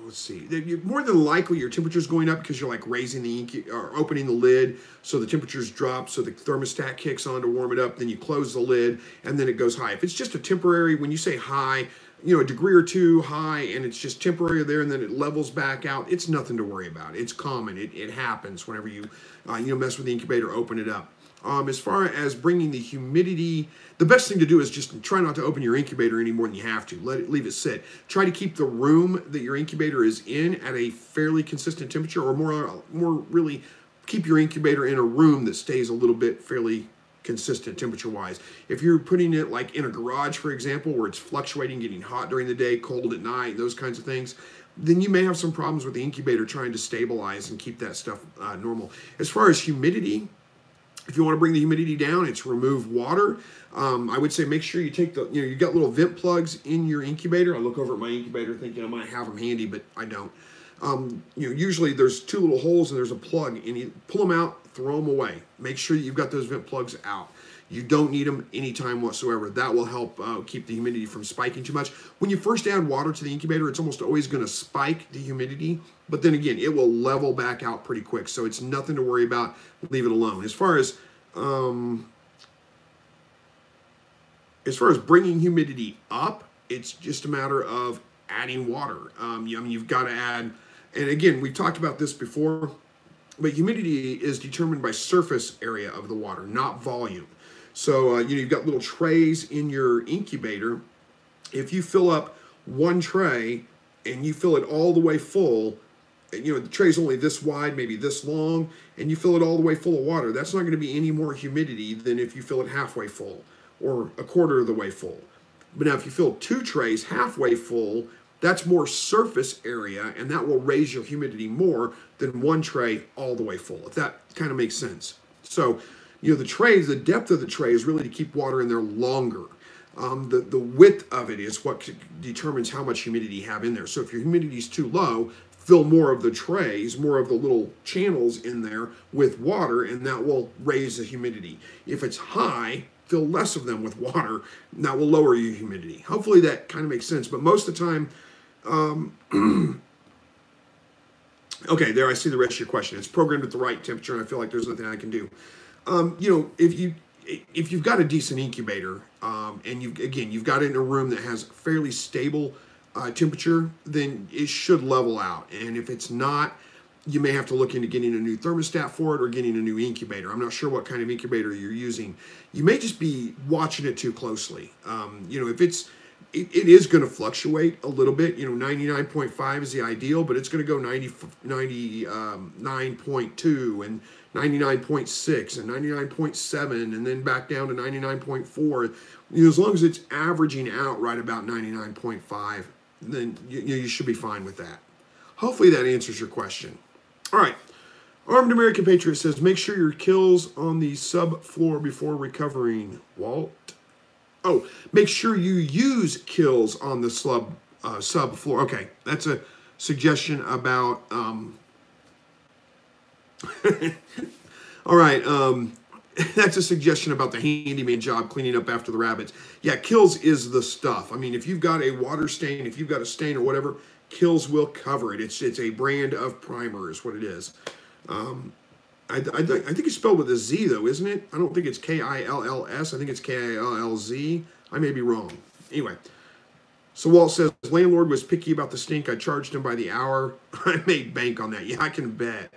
let's see. More than likely, your temperature is going up because you're like raising the or opening the lid, so the temperatures drop, so the thermostat kicks on to warm it up. Then you close the lid, and then it goes high. If it's just a temporary, when you say high, a degree or two high, and it's just temporary there, and then it levels back out, it's nothing to worry about. It's common. It happens whenever you mess with the incubator, open it up. As far as bringing the humidity, the best thing to do is just try not to open your incubator any more than you have to. Leave it sit. Try to keep the room that your incubator is in at a fairly consistent temperature, or more really keep your incubator in a room that stays a little bit fairly consistent temperature-wise. If you're putting it like in a garage, for example, where it's fluctuating, getting hot during the day, cold at night, those kinds of things, then you may have some problems with the incubator trying to stabilize and keep that stuff normal. As far as humidity, if you want to bring the humidity down, it's remove water. I would say make sure you take the, you got little vent plugs in your incubator. I look over at my incubator thinking I might have them handy, but I don't. Usually there's two little holes and there's a plug, and you pull them out, throw them away. Make sure you've got those vent plugs out. You don't need them anytime whatsoever. That will help keep the humidity from spiking too much. When you first add water to the incubator, it's almost always going to spike the humidity, but then again, it will level back out pretty quick, so it's nothing to worry about. Leave it alone. As far as bringing humidity up, it's just a matter of adding water. You've got to add, and again, we've talked about this before, but humidity is determined by surface area of the water, not volume. So, you've got little trays in your incubator. If you fill up one tray and you fill it all the way full, you know, the tray's only this wide, maybe this long, and you fill it all the way full of water, that's not going to be any more humidity than if you fill it halfway full or a quarter of the way full. But now if you fill 2 trays halfway full, that's more surface area, and that will raise your humidity more than 1 tray all the way full, if that kind of makes sense. So, you know, the trays, the depth of the tray is really to keep water in there longer. The width of it is what determines how much humidity you have in there. So if your humidity is too low, fill more of the trays, more of the little channels in there with water, and that will raise the humidity. If it's high, fill less of them with water, and that will lower your humidity. Hopefully that kind of makes sense, but most of the time, okay, there I see the rest of your question. It's programmed at the right temperature, and I feel like there's nothing I can do. You know, if you've got a decent incubator, and you've got it in a room that has fairly stable temperature, then it should level out. And if it's not, you may have to look into getting a new thermostat for it or getting a new incubator. I'm not sure what kind of incubator you're using. You may just be watching it too closely. You know, if it is going to fluctuate a little bit. You know, 99.5 is the ideal, but it's going to go 99.2 and 99.6 and 99.7 and then back down to 99.4. You know, as long as it's averaging out right about 99.5, then you should be fine with that. Hopefully that answers your question. All right. Armed American Patriot says, make sure your kills on the subfloor before recovering. Walt? Oh, make sure you use kills on the subfloor. Okay, that's a suggestion about... all right, that's a suggestion about the handyman job cleaning up after the rabbits. Yeah, kills is the stuff. I mean, if you've got a water stain, if you've got a stain or whatever, kills will cover it. It's a brand of primer is what it is. I think it's spelled with a Z, though, isn't it? I don't think it's K-I-L-L-S. I think it's K-I-L-L-Z. I may be wrong. Anyway, so Walt says, landlord was picky about the stink. I charged him by the hour. I made bank on that. Yeah, I can bet.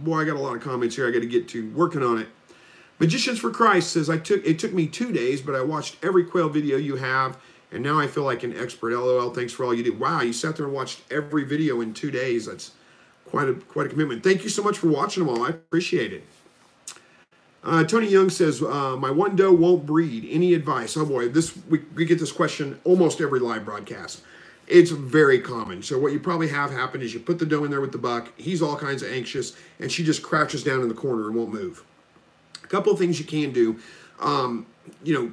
Boy, I got a lot of comments here I got to get to. Working on it. Magicians for Christ says, it took me 2 days, but I watched every quail video you have, and now I feel like an expert. LOL, thanks for all you do. Wow, you sat there and watched every video in 2 days. That's quite a commitment. Thank you so much for watching them all. I appreciate it. Tony Young says, my one doe won't breed. Any advice? Oh boy, we get this question almost every live broadcast. It's very common. So what you probably have happen is you put the doe in there with the buck. He's all kinds of anxious, and she just crouches down in the corner and won't move. A couple of things you can do. You know,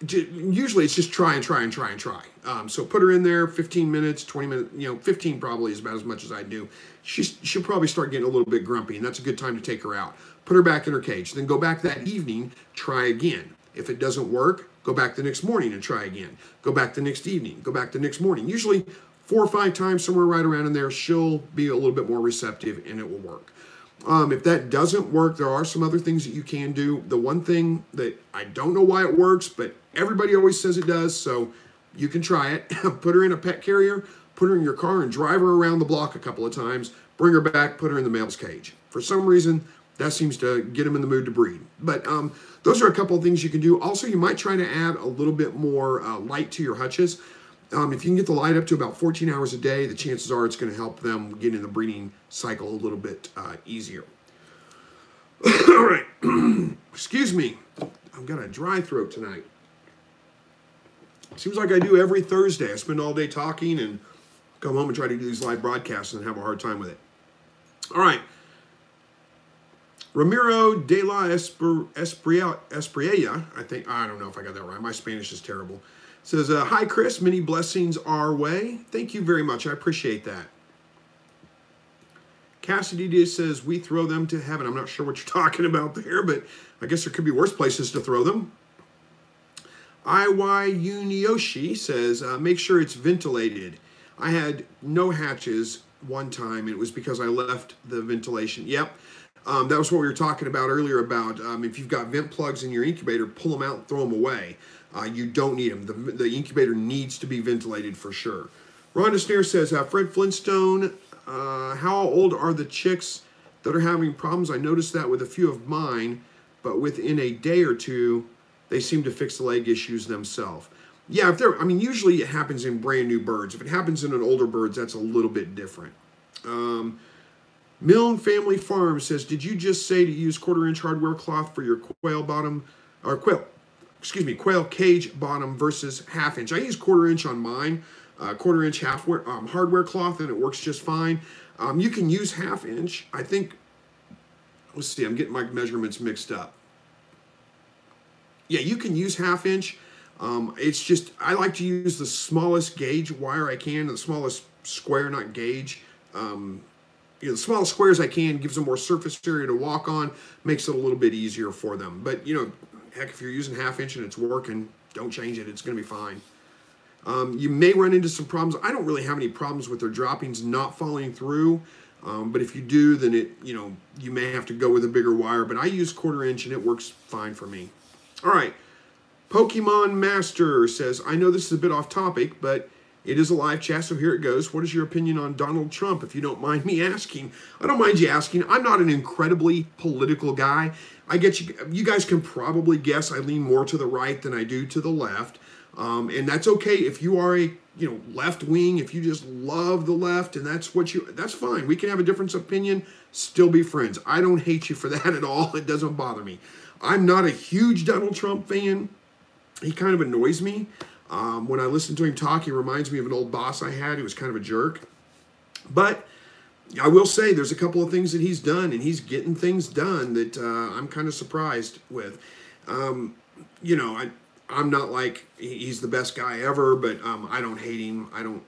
usually it's just try. So put her in there 15 minutes, 20 minutes, you know, 15 probably is about as much as I do. She'll probably start getting a little bit grumpy, and that's a good time to take her out. Put her back in her cage. Then go back that evening, try again. If it doesn't work, go back the next morning and try again. Go back the next evening, go back the next morning. Usually 4 or 5 times, somewhere right around in there, she'll be a little bit more receptive and it will work. If that doesn't work, there are some other things that you can do. The one thing that I don't know why it works, but everybody always says it does, so you can try it. Put her in a pet carrier, put her in your car and drive her around the block a couple of times, bring her back, put her in the male's cage. For some reason, that seems to get them in the mood to breed. But those are a couple of things you can do. Also, you might try to add a little bit more light to your hutches. If you can get the light up to about 14 hours a day, the chances are it's going to help them get in the breeding cycle a little bit easier. All right. Excuse me. I've got a dry throat tonight. Seems like I do every Thursday. I spend all day talking and come home and try to do these live broadcasts and have a hard time with it. All right. Ramiro de la Espriella, I don't know if I got that right. My Spanish is terrible. Says, hi, Chris. Many blessings our way. Thank you very much. I appreciate that. Cassidy just says, we throw them to heaven. I'm not sure what you're talking about there, but I guess there could be worse places to throw them. IY Unioshi says, make sure it's ventilated. I had no hatches one time, and it was because I left the ventilation. Yep. That was what we were talking about earlier about if you've got vent plugs in your incubator, pull them out and throw them away. You don't need them. The incubator needs to be ventilated for sure. Rhonda Snare says, Fred Flintstone, how old are the chicks that are having problems? I noticed that with a few of mine, but within a day or two, they seem to fix the leg issues themselves. Yeah, if they're, I mean, usually it happens in brand new birds. If it happens in an older birds, that's a little bit different. Milne Family Farm says, did you just say to use 1/4-inch hardware cloth for your quail bottom, or quail cage bottom versus 1/2 inch? I use 1/4-inch on mine, 1/4-inch hardware cloth, and it works just fine. You can use 1/2 inch. I think, let's see, I'm getting my measurements mixed up. Yeah, you can use 1/2 inch. It's just, I like to use the smallest gauge wire I can, the smallest square, not gauge. The smallest squares I can, gives them more surface area to walk on, makes it a little bit easier for them. But, heck, if you're using 1/2 inch and it's working, don't change it. It's going to be fine. You may run into some problems. I don't really have any problems with their droppings not falling through. But if you do, then you may have to go with a bigger wire. But I use 1/4-inch and it works fine for me. All right. Pokemon Master says, I know this is a bit off topic, but it is a live chat, so here it goes. What is your opinion on Donald Trump, if you don't mind me asking? I don't mind you asking. I'm not an incredibly political guy. I get you guys can probably guess I lean more to the right than I do to the left. And that's okay if you are a left wing, if you just love the left and that's fine. We can have a difference of opinion, still be friends. I don't hate you for that at all. It doesn't bother me. I'm not a huge Donald Trump fan. He kind of annoys me. When I listen to him talk, he reminds me of an old boss I had who was kind of a jerk. But I will say there's a couple of things that he's done, and he's getting things done that I'm kind of surprised with. I'm not like he's the best guy ever, but I don't hate him. I don't,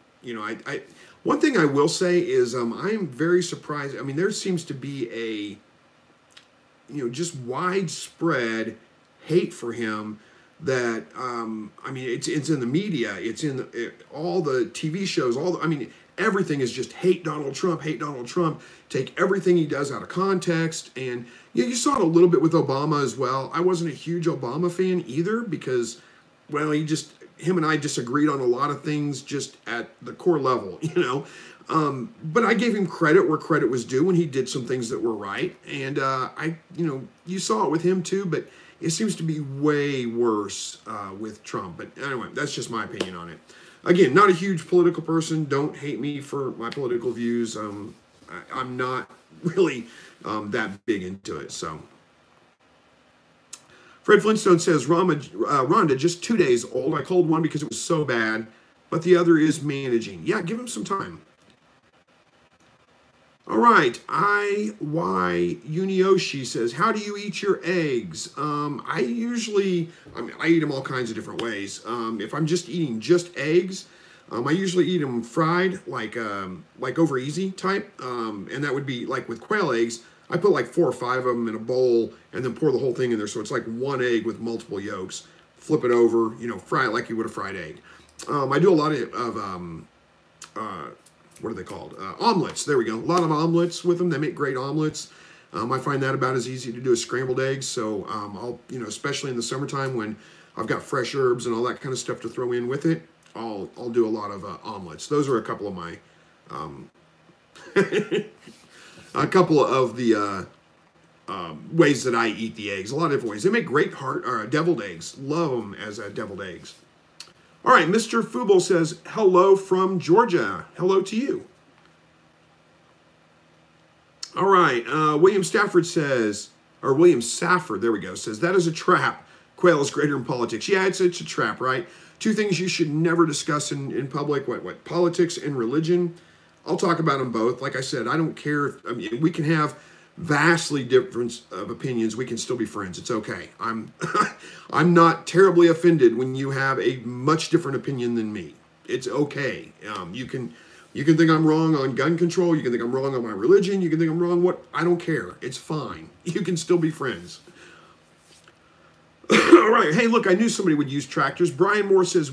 one thing I will say is I'm very surprised. I mean, there seems to be just widespread hate for him that, it's in the media, it's in all the TV shows, everything is just hate Donald Trump, take everything he does out of context. And you saw it a little bit with Obama as well. I wasn't a huge Obama fan either because, well, him and I disagreed on a lot of things just at the core level, but I gave him credit where credit was due when he did some things that were right. And you saw it with him too, but it seems to be way worse with Trump. But anyway, that's just my opinion on it. Again, not a huge political person. Don't hate me for my political views. I'm not really that big into it. So, Fred Flintstone says, Rhonda, just 2 days old. I called one because it was so bad, but the other is managing. Yeah, give him some time. All right, IY Unioshi says, how do you eat your eggs? I eat them all kinds of different ways. If I'm just eating just eggs, I usually eat them fried, like over easy type. And that would be like with quail eggs, I put like 4 or 5 of them in a bowl and then pour the whole thing in there. So it's like one egg with multiple yolks. Flip it over, fry it like you would a fried egg. I do a lot of what are they called? Omelets. There we go. A lot of omelets with them. They make great omelets. I find that about as easy to do as scrambled eggs. So I'll, especially in the summertime when I've got fresh herbs and all that kind of stuff to throw in with it, I'll do a lot of omelets. Those are a couple of my, a couple of the ways that I eat the eggs. A lot of different ways. They make great deviled eggs. Love them as deviled eggs. All right, Mr. Fubo says, hello from Georgia. Hello to you. All right, William Stafford says, or William Safford, there we go, says, that is a trap. Quail is greater in politics. Yeah, it's a trap, right? 2 things you should never discuss in public, what politics and religion. I'll talk about them both. Like I said, I don't care. We can have vastly different of opinions. We can still be friends. It's okay. I'm not terribly offended when you have a much different opinion than me. It's okay. You can think I'm wrong on gun control. You can think I'm wrong on my religion. You can think I'm wrong I don't care. It's fine. You can still be friends. All right. Hey, look, I knew somebody would use tractors. Brian Moore says,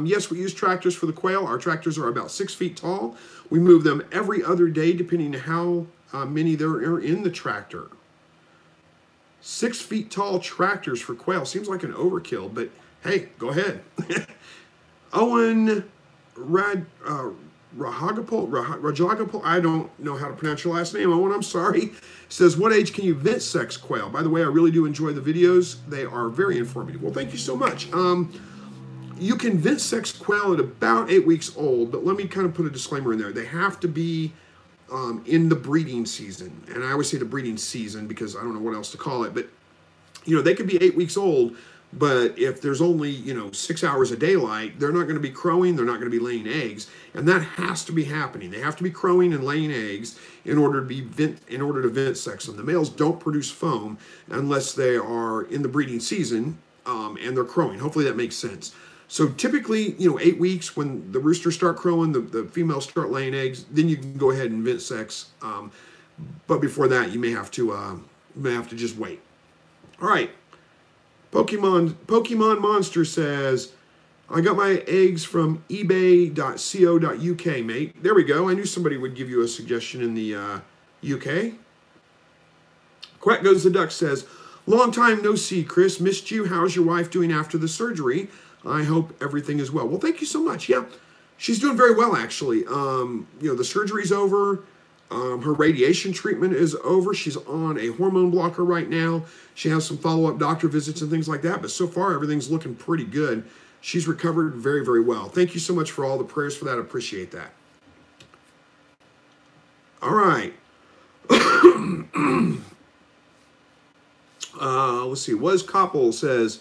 yes, we use tractors for the quail. Our tractors are about 6 feet tall. We move them every other day, depending on how many there are in the tractor. 6 feet tall tractors for quail. Seems like an overkill, but hey, go ahead. Owen Rajagopal, I don't know how to pronounce your last name. Owen, I'm sorry. Says, what age can you vent sex quail? By the way, I really do enjoy the videos. They are very informative. Well, thank you so much. You can vent sex quail at about 8 weeks old, but let me kind of put a disclaimer in there. They have to be in the breeding season. And I always say the breeding season because I don't know what else to call it. But, they could be 8 weeks old, but if there's only, 6 hours of daylight, they're not going to be crowing, they're not going to be laying eggs. And that has to be happening. They have to be crowing and laying eggs in order to vent sex them. The males don't produce foam unless they are in the breeding season and they're crowing. Hopefully that makes sense. So typically, 8 weeks when the roosters start crowing, the females start laying eggs, then you can go ahead and vent sex. But before that, you may have to just wait. All right. Pokemon Monster says, I got my eggs from ebay.co.uk, mate. There we go. I knew somebody would give you a suggestion in the UK. Quack Goes the Duck says, long time no see, Chris. Missed you. How's your wife doing after the surgery? I hope everything is well. Well, thank you so much. Yeah, she's doing very well, actually. The surgery's over. Her radiation treatment is over. She's on a hormone blocker right now. She has some follow-up doctor visits and things like that. But so far, everything's looking pretty good. She's recovered very, very well. Thank you so much for all the prayers for that. I appreciate that. All right. Let's see. Wes Koppel says,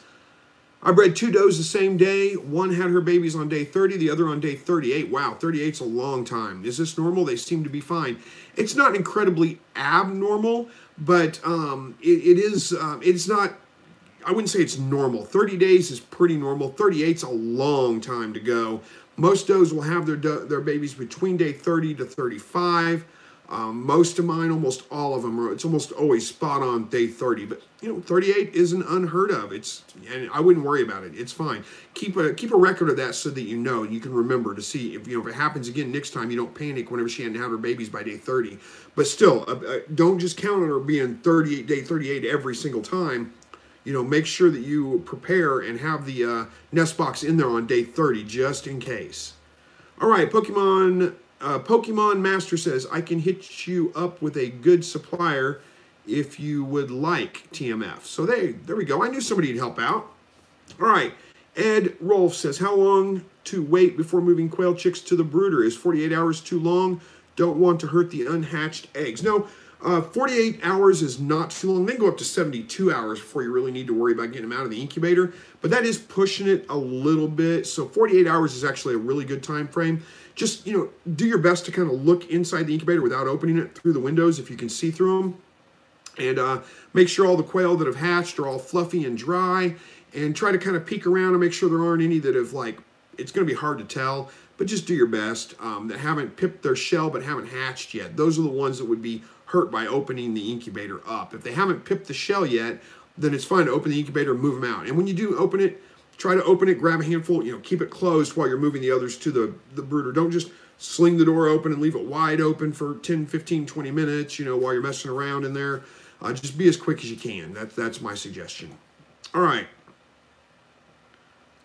I bred 2 does the same day. One had her babies on day 30, the other on day 38. Wow, 38's a long time. Is this normal? They seem to be fine. It's not incredibly abnormal, but it's not, I wouldn't say it's normal. 30 days is pretty normal. 38's a long time to go. Most does will have their babies between day 30 to 35. Most of mine, almost all of them, it's almost always spot on day 30. But 38 isn't unheard of. And I wouldn't worry about it. It's fine. Keep a record of that so that you can remember to see if it happens again next time. You don't panic whenever she hadn't had her babies by day 30. But still, don't just count on her being day 38 every single time. Make sure that you prepare and have the nest box in there on day 30 just in case. All right, Pokemon Master says, I can hit you up with a good supplier if you would like, TMF. So there we go. I knew somebody would help out. All right. Ed Rolf says, how long to wait before moving quail chicks to the brooder? Is 48 hours too long? Don't want to hurt the unhatched eggs. No, 48 hours is not too long. They can go up to 72 hours before you really need to worry about getting them out of the incubator. But that is pushing it a little bit. So 48 hours is actually a really good time frame. Just, do your best to kind of look inside the incubator without opening it through the windows if you can see through them. And make sure all the quail that have hatched are all fluffy and dry. And try to kind of peek around and make sure there aren't any that have, it's going to be hard to tell. But just do your best. That haven't pipped their shell but haven't hatched yet. Those are the ones that would be hurt by opening the incubator up. If they haven't pipped the shell yet, then it's fine to open the incubator and move them out. And when you do open it, try to open it, grab a handful, keep it closed while you're moving the others to the brooder. Don't just sling the door open and leave it wide open for 10, 15, 20 minutes, while you're messing around in there. Just be as quick as you can. That's my suggestion. All right.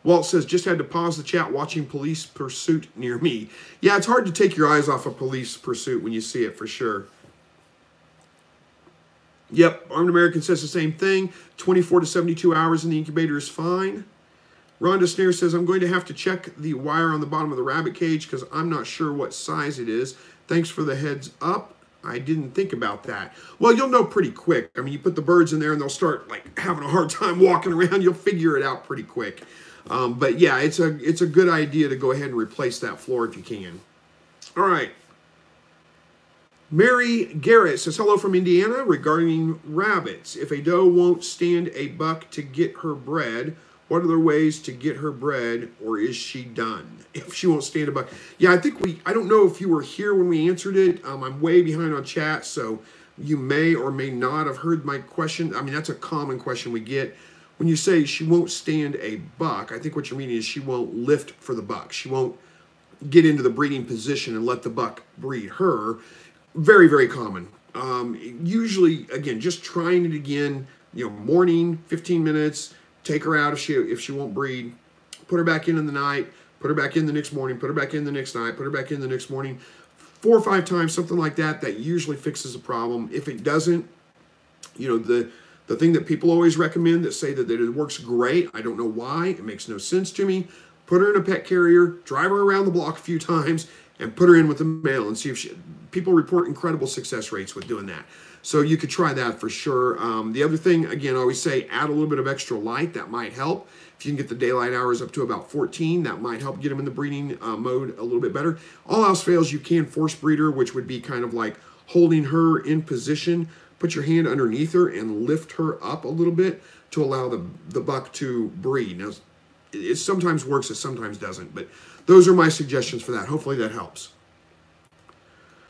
Walt says, just had to pause the chat watching Police Pursuit near me. Yeah, it's hard to take your eyes off of Police Pursuit when you see it, for sure. Yep, Armed American says the same thing. 24 to 72 hours in the incubator is fine. Rhonda Snare says, I'm going to have to check the wire on the bottom of the rabbit cage because I'm not sure what size it is. Thanks for the heads up. I didn't think about that. Well, you'll know pretty quick. I mean, you put the birds in there and they'll start having a hard time walking around. You'll figure it out pretty quick. But yeah, it's a good idea to go ahead and replace that floor if you can. All right. Mary Garrett says, hello from Indiana regarding rabbits. If a doe won't stand a buck to get her bred, what are the ways to get her bred, or is she done? If she won't stand a buck. Yeah, I don't know if you were here when we answered it. I'm way behind on chat, so you may or may not have heard my question. I mean, that's a common question we get. When you say she won't stand a buck, I think what you're meaning is she won't lift for the buck. She won't get into the breeding position and let the buck breed her. Very, very common. Usually, again, just trying it again, morning, 15 minutes, take her out if she won't breed, put her back in the night, put her back in the next morning, put her back in the next night, put her back in the next morning, 4 or 5 times, something like that. That usually fixes the problem. If it doesn't, you know, the thing that people always recommend that say that it works great, I don't know why, it makes no sense to me. Put her in a pet carrier, drive her around the block a few times, and put her in with the mail and see if people report incredible success rates with doing that. So you could try that for sure. The other thing, again, I always say add a little bit of extra light. That might help. If you can get the daylight hours up to about 14, that might help get them in the breeding mode a little bit better. All else fails, you can force breed her, which would be kind of like holding her in position. Put your hand underneath her and lift her up a little bit to allow the buck to breed. Now, it sometimes works, it sometimes doesn't, but those are my suggestions for that. Hopefully that helps.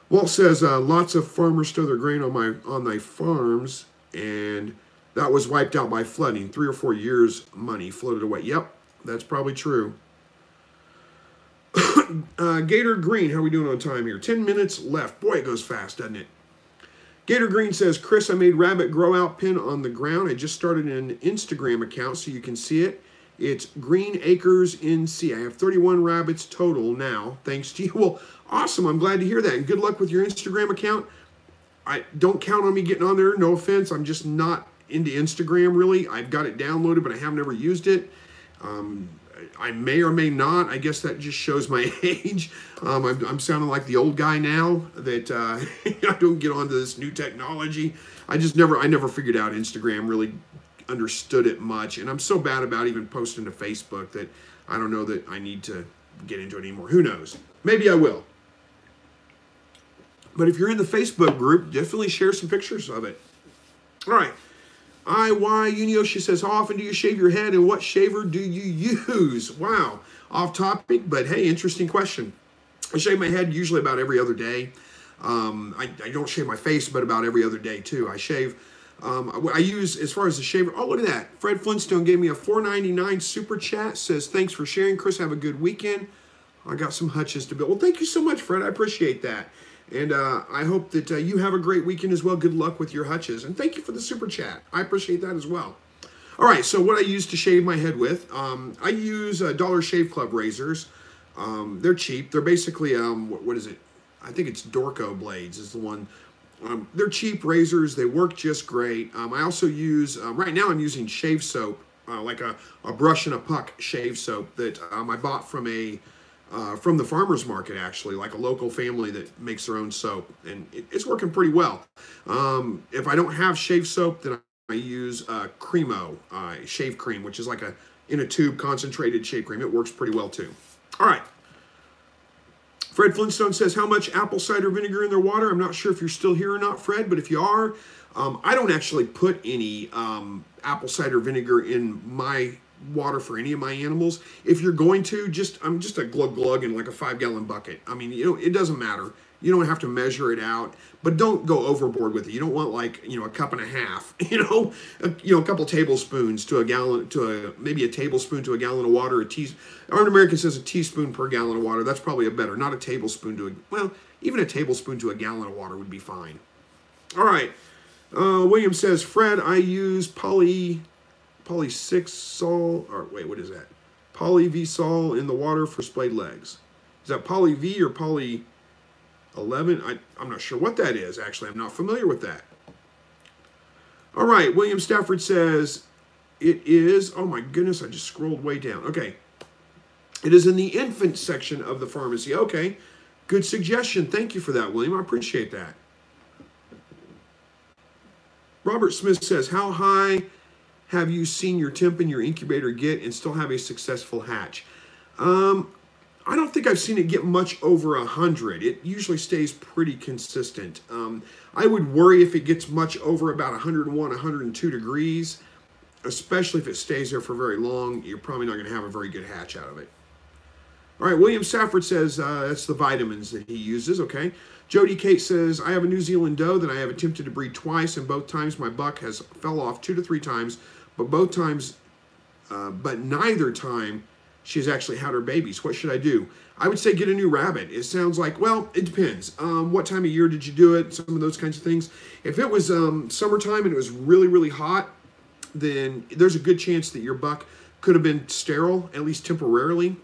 Walt says, lots of farmers stow their grain on their farms, and that was wiped out by flooding. 3 or 4 years' money floated away. Yep, that's probably true. Gator Green, how are we doing on time here? 10 minutes left. Boy, it goes fast, doesn't it? Gator Green says, Chris, I made rabbit grow out pen on the ground. I just started an Instagram account so you can see it. It's Green Acres NC. I have 31 rabbits total now, thanks to you. Well, awesome. I'm glad to hear that. And good luck with your Instagram account. I don't count on me getting on there. No offense. I'm just not into Instagram, really. I've got it downloaded, but I haven't ever used it. I may or may not. I guess that just shows my age. I'm sounding like the old guy now that I don't get onto this new technology. I never figured out Instagram, really understood it much. And I'm so bad about even posting to Facebook that I don't know that I need to get into it anymore. Who knows? Maybe I will. But if you're in the Facebook group, definitely share some pictures of it. All right. Unioshi says, how often do you shave your head and what shaver do you use? Wow, off topic, but hey, interesting question. I shave my head usually about every other day. I don't shave my face, but about every other day too. I shave. I use, as far as the shaver, oh, look at that. Fred Flintstone gave me a $4.99 super chat, says, thanks for sharing, Chris. Have a good weekend. I got some hutches to build. Well, thank you so much, Fred. I appreciate that. And I hope that you have a great weekend as well. Good luck with your hutches. And thank you for the super chat. I appreciate that as well. All right, so what I use to shave my head with, I use Dollar Shave Club razors. They're cheap. They're basically, what is it? I think it's Dorco blades is the one. They're cheap razors. They work just great. I also use, right now I'm using shave soap, like a brush and a puck shave soap that I bought from the farmer's market, actually, like a local family that makes their own soap, and it's working pretty well. If I don't have shave soap, then I use Cremo shave cream, which is like in a tube concentrated shave cream. It works pretty well too. All right. Fred Flintstone says, how much apple cider vinegar in their water? I'm not sure if you're still here or not, Fred, but if you are, I don't actually put any apple cider vinegar in my water for any of my animals. If you're going to, I'm just a glug in like a 5-gallon bucket. I mean, it doesn't matter. You don't have to measure it out, but don't go overboard with it. You don't want like, a cup and a half, a couple tablespoons to a gallon, maybe a tablespoon to a gallon of water. Art American says a teaspoon per gallon of water. That's probably not a tablespoon even a tablespoon to a gallon of water would be fine. All right. William says, Fred, I use poly 6 sol, or wait, what is that? Poly V sol in the water for splayed legs. Is that poly V or poly 11? I'm not sure what that is, actually. I'm not familiar with that. All right, William Stafford says, it is, oh my goodness, I just scrolled way down. Okay. It is in the infant section of the pharmacy. Okay, good suggestion. Thank you for that, William. I appreciate that. Robert Smith says, how high have you seen your temp in your incubator get and still have a successful hatch? I don't think I've seen it get much over 100. It usually stays pretty consistent. I would worry if it gets much over about 101, 102 degrees, especially if it stays there for very long. You're probably not going to have a very good hatch out of it. All right, William Safford says that's the vitamins that he uses, okay. Jody Kate says, I have a New Zealand doe that I have attempted to breed twice, and both times my buck has fell off 2 to 3 times, but neither time she's actually had her babies. What should I do? I would say get a new rabbit. It sounds like, well, it depends. What time of year did you do it? Some of those kinds of things. If it was summertime and it was really, really hot, then there's a good chance that your buck could have been sterile, at least temporarily.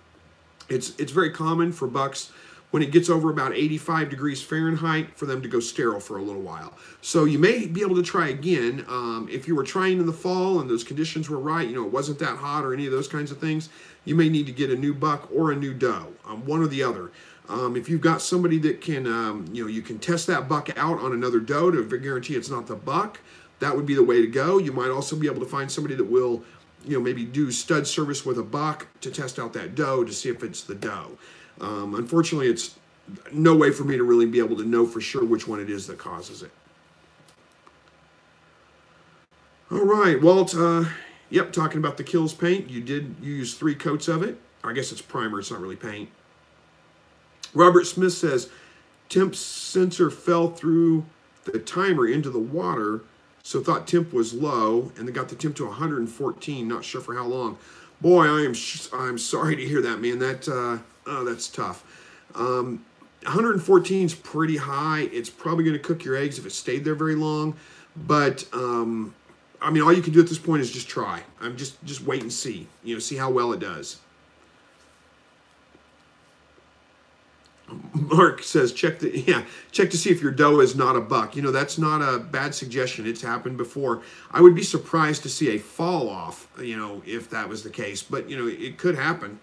It's very common for bucks when it gets over about 85 degrees Fahrenheit for them to go sterile for a little while. So you may be able to try again. If you were trying in the fall and those conditions were right, it wasn't that hot or any of those kinds of things, you may need to get a new buck or a new doe, one or the other. If you've got somebody that can, you can test that buck out on another doe to guarantee it's not the buck, that would be the way to go. You might also be able to find somebody that will, maybe do stud service with a buck to test out that doe to see if it's the doe. Unfortunately, it's no way for me to really be able to know for sure which one it is that causes it. All right, Walt, yep, talking about the Kills paint. You use 3 coats of it. I guess it's primer, it's not really paint. Robert Smith says, temp sensor fell through the timer into the water, so thought temp was low, and they got the temp to 114, not sure for how long. Boy, I'm sorry to hear that, man. That's tough. 114 is pretty high. It's probably going to cook your eggs if it stayed there very long. But, I mean, all you can do at this point is just try. Just wait and see. See how well it does. Mark says, check to see if your doe is not a buck. That's not a bad suggestion. It's happened before. I would be surprised to see a fall off, if that was the case. But, it could happen.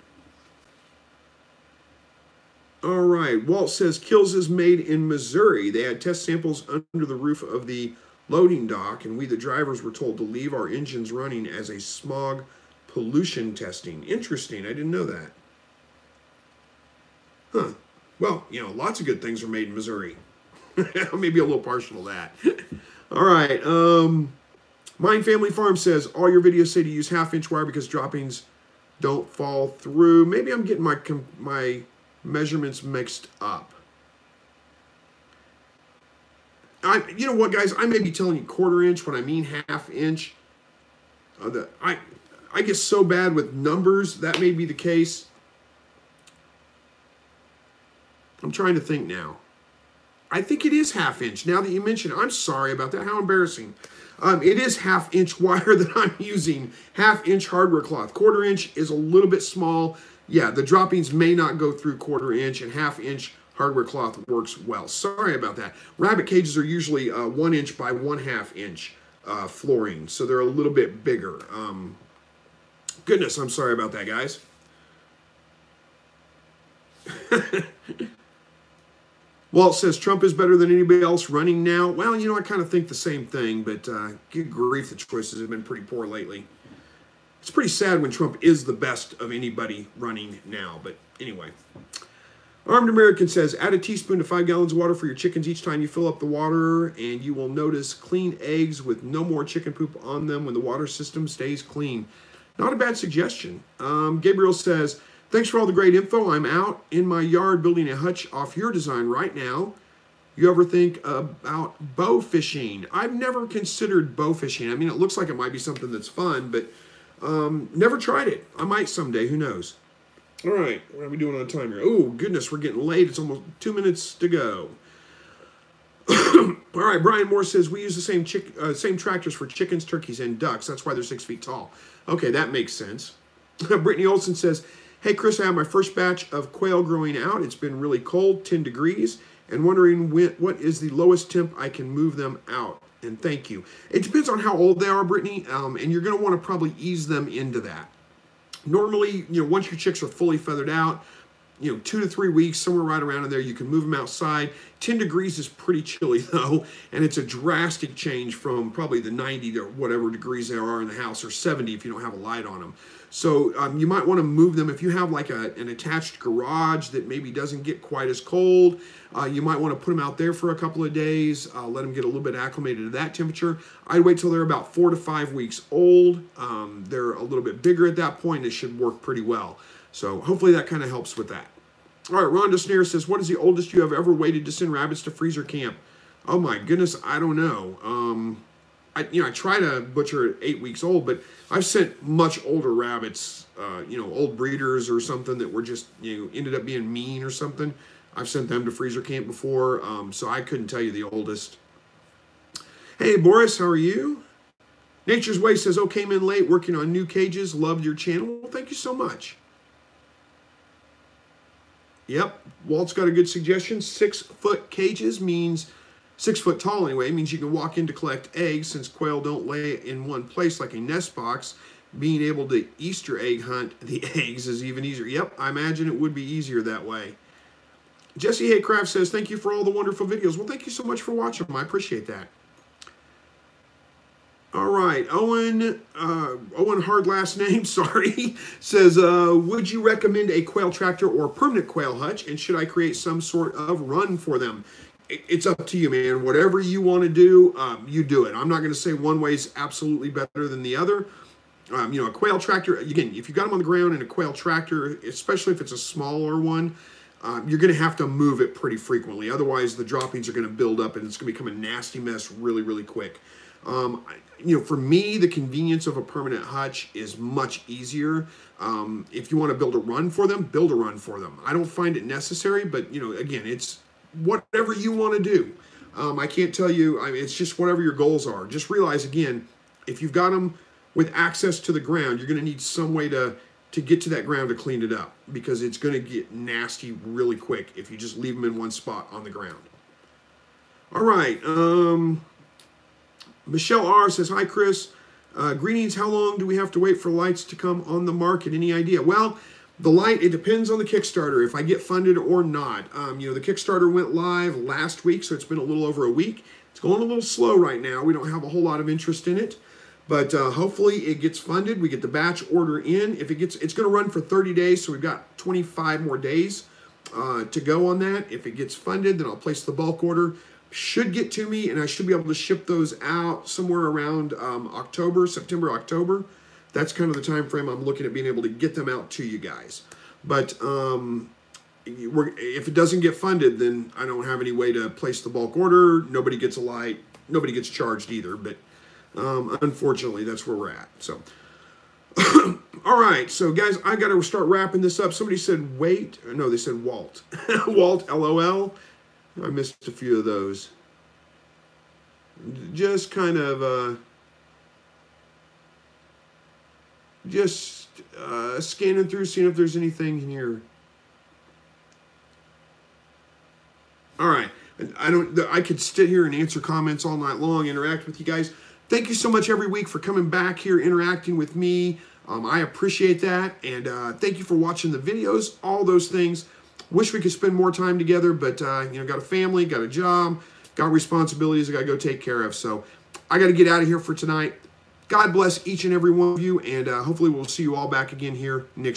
All right. Walt says, Kills is made in Missouri. They had test samples under the roof of the loading dock, and we, the drivers, were told to leave our engines running as a smog pollution testing. Interesting. I didn't know that. Huh. Well, lots of good things are made in Missouri. Maybe a little partial to that. All right. Mine Family Farm says, all your videos say to use 1/2-inch wire because droppings don't fall through. Maybe I'm getting my measurements mixed up. You know what, guys? I may be telling you 1/4 inch when I mean 1/2 inch. I get so bad with numbers. That may be the case. I'm trying to think now. I think it is 1/2 inch. Now that you mention it, I'm sorry about that. How embarrassing. It is 1/2 inch wire that I'm using. 1/2 inch hardware cloth. 1/4 inch is a little bit small. Yeah, the droppings may not go through 1/4 inch, and 1/2 inch hardware cloth works well. Sorry about that. Rabbit cages are usually 1 inch by 1/2 inch flooring, so they're a little bit bigger. Goodness, I'm sorry about that, guys. Walt says, Trump is better than anybody else running now. Well, I kind of think the same thing, but good grief, the choices have been pretty poor lately. It's pretty sad when Trump is the best of anybody running now, but anyway. Armed American says, add a teaspoon to 5 gallons of water for your chickens each time you fill up the water, and you will notice clean eggs with no more chicken poop on them when the water system stays clean. Not a bad suggestion. Gabriel says, thanks for all the great info. I'm out in my yard building a hutch off your design right now. You ever think about bow fishing? I've never considered bow fishing. I mean, it looks like it might be something that's fun, but never tried it. I might someday. Who knows? All right. What are we doing on time here? Oh, goodness, we're getting late. It's almost 2 minutes to go. All right. Brian Moore says, we use the same tractors for chickens, turkeys, and ducks. That's why they're 6 feet tall. Okay, that makes sense. Brittany Olson says, hey, Chris, I have my first batch of quail growing out. It's been really cold, 10 degrees, and wondering what is the lowest temp I can move them out. And thank you. It depends on how old they are, Brittany, and you're going to want to probably ease them into that. Normally, once your chicks are fully feathered out, 2 to 3 weeks, somewhere right around in there, you can move them outside. 10 degrees is pretty chilly, though, and it's a drastic change from probably the 90 to whatever degrees there are in the house, or 70 if you don't have a light on them. So you might want to move them if you have like an attached garage that maybe doesn't get quite as cold. You might want to put them out there for a couple of days, let them get a little bit acclimated to that temperature. I'd wait till they're about 4 to 5 weeks old. They're a little bit bigger at that point. It should work pretty well. So hopefully that kind of helps with that. All right, Rhonda Snare says, what is the oldest you have ever waited to send rabbits to freezer camp? Oh my goodness, I don't know. I try to butcher at 8 weeks old, but I've sent much older rabbits, old breeders or something that were just, ended up being mean or something. I've sent them to freezer camp before, so I couldn't tell you the oldest. Hey, Boris, how are you? Nature's Way says, oh, came in late working on new cages. Loved your channel. Well, thank you so much. Yep, Walt's got a good suggestion. 6-foot cages means 6 foot tall anyway, means you can walk in to collect eggs since quail don't lay in one place like a nest box. Being able to Easter egg hunt the eggs is even easier. Yep, I imagine it would be easier that way. Jesse Haycraft says, thank you for all the wonderful videos. Well, thank you so much for watching them. I appreciate that. All right, Owen, hard last name, sorry, says, would you recommend a quail tractor or permanent quail hutch, and should I create some sort of run for them? It's up to you, man. Whatever you want to do, you do it. I'm not going to say one way is absolutely better than the other. You know, a quail tractor, again, if you got them on the ground in a quail tractor, especially if it's a smaller one, you're going to have to move it pretty frequently. Otherwise, the droppings are going to build up and it's going to become a nasty mess really, really quick. You know, for me, the convenience of a permanent hutch is much easier. If you want to build a run for them, build a run for them. I don't find it necessary, but, you know, again, it's whatever you want to do. I can't tell you, I mean, it's just whatever your goals are. Just realize, again, if you've got them with access to the ground, you're going to need some way to get to that ground to clean it up, because it's going to get nasty really quick if you just leave them in one spot on the ground. All right. Michelle R. says, hi, Chris. Greetings. How long do we have to wait for lights to come on the market? Any idea? Well, the light, it depends on the Kickstarter, if I get funded or not. You know, the Kickstarter went live last week, so it's been a little over a week. It's going a little slow right now. We don't have a whole lot of interest in it. But hopefully it gets funded. We get the batch order in. If it gets, it's going to run for 30 days, so we've got 25 more days to go on that. If it gets funded, then I'll place the bulk order. Should get to me, and I should be able to ship those out somewhere around September, October. That's kind of the time frame I'm looking at being able to get them out to you guys. But if it doesn't get funded, then I don't have any way to place the bulk order. Nobody gets a light. Nobody gets charged either. But unfortunately, that's where we're at. So, all right. So, guys, I got to start wrapping this up. Somebody said wait. No, they said Walt. Walt, LOL. I missed a few of those. Just kind of scanning through, seeing if there's anything here. All right. I could sit here and answer comments all night long, interact with you guys. Thank you so much every week for coming back here, interacting with me. I appreciate that. And thank you for watching the videos, all those things. Wish we could spend more time together, but, you know, got a family, got a job, got responsibilities I got to go take care of. So I got to get out of here for tonight. God bless each and every one of you, and hopefully we'll see you all back again here next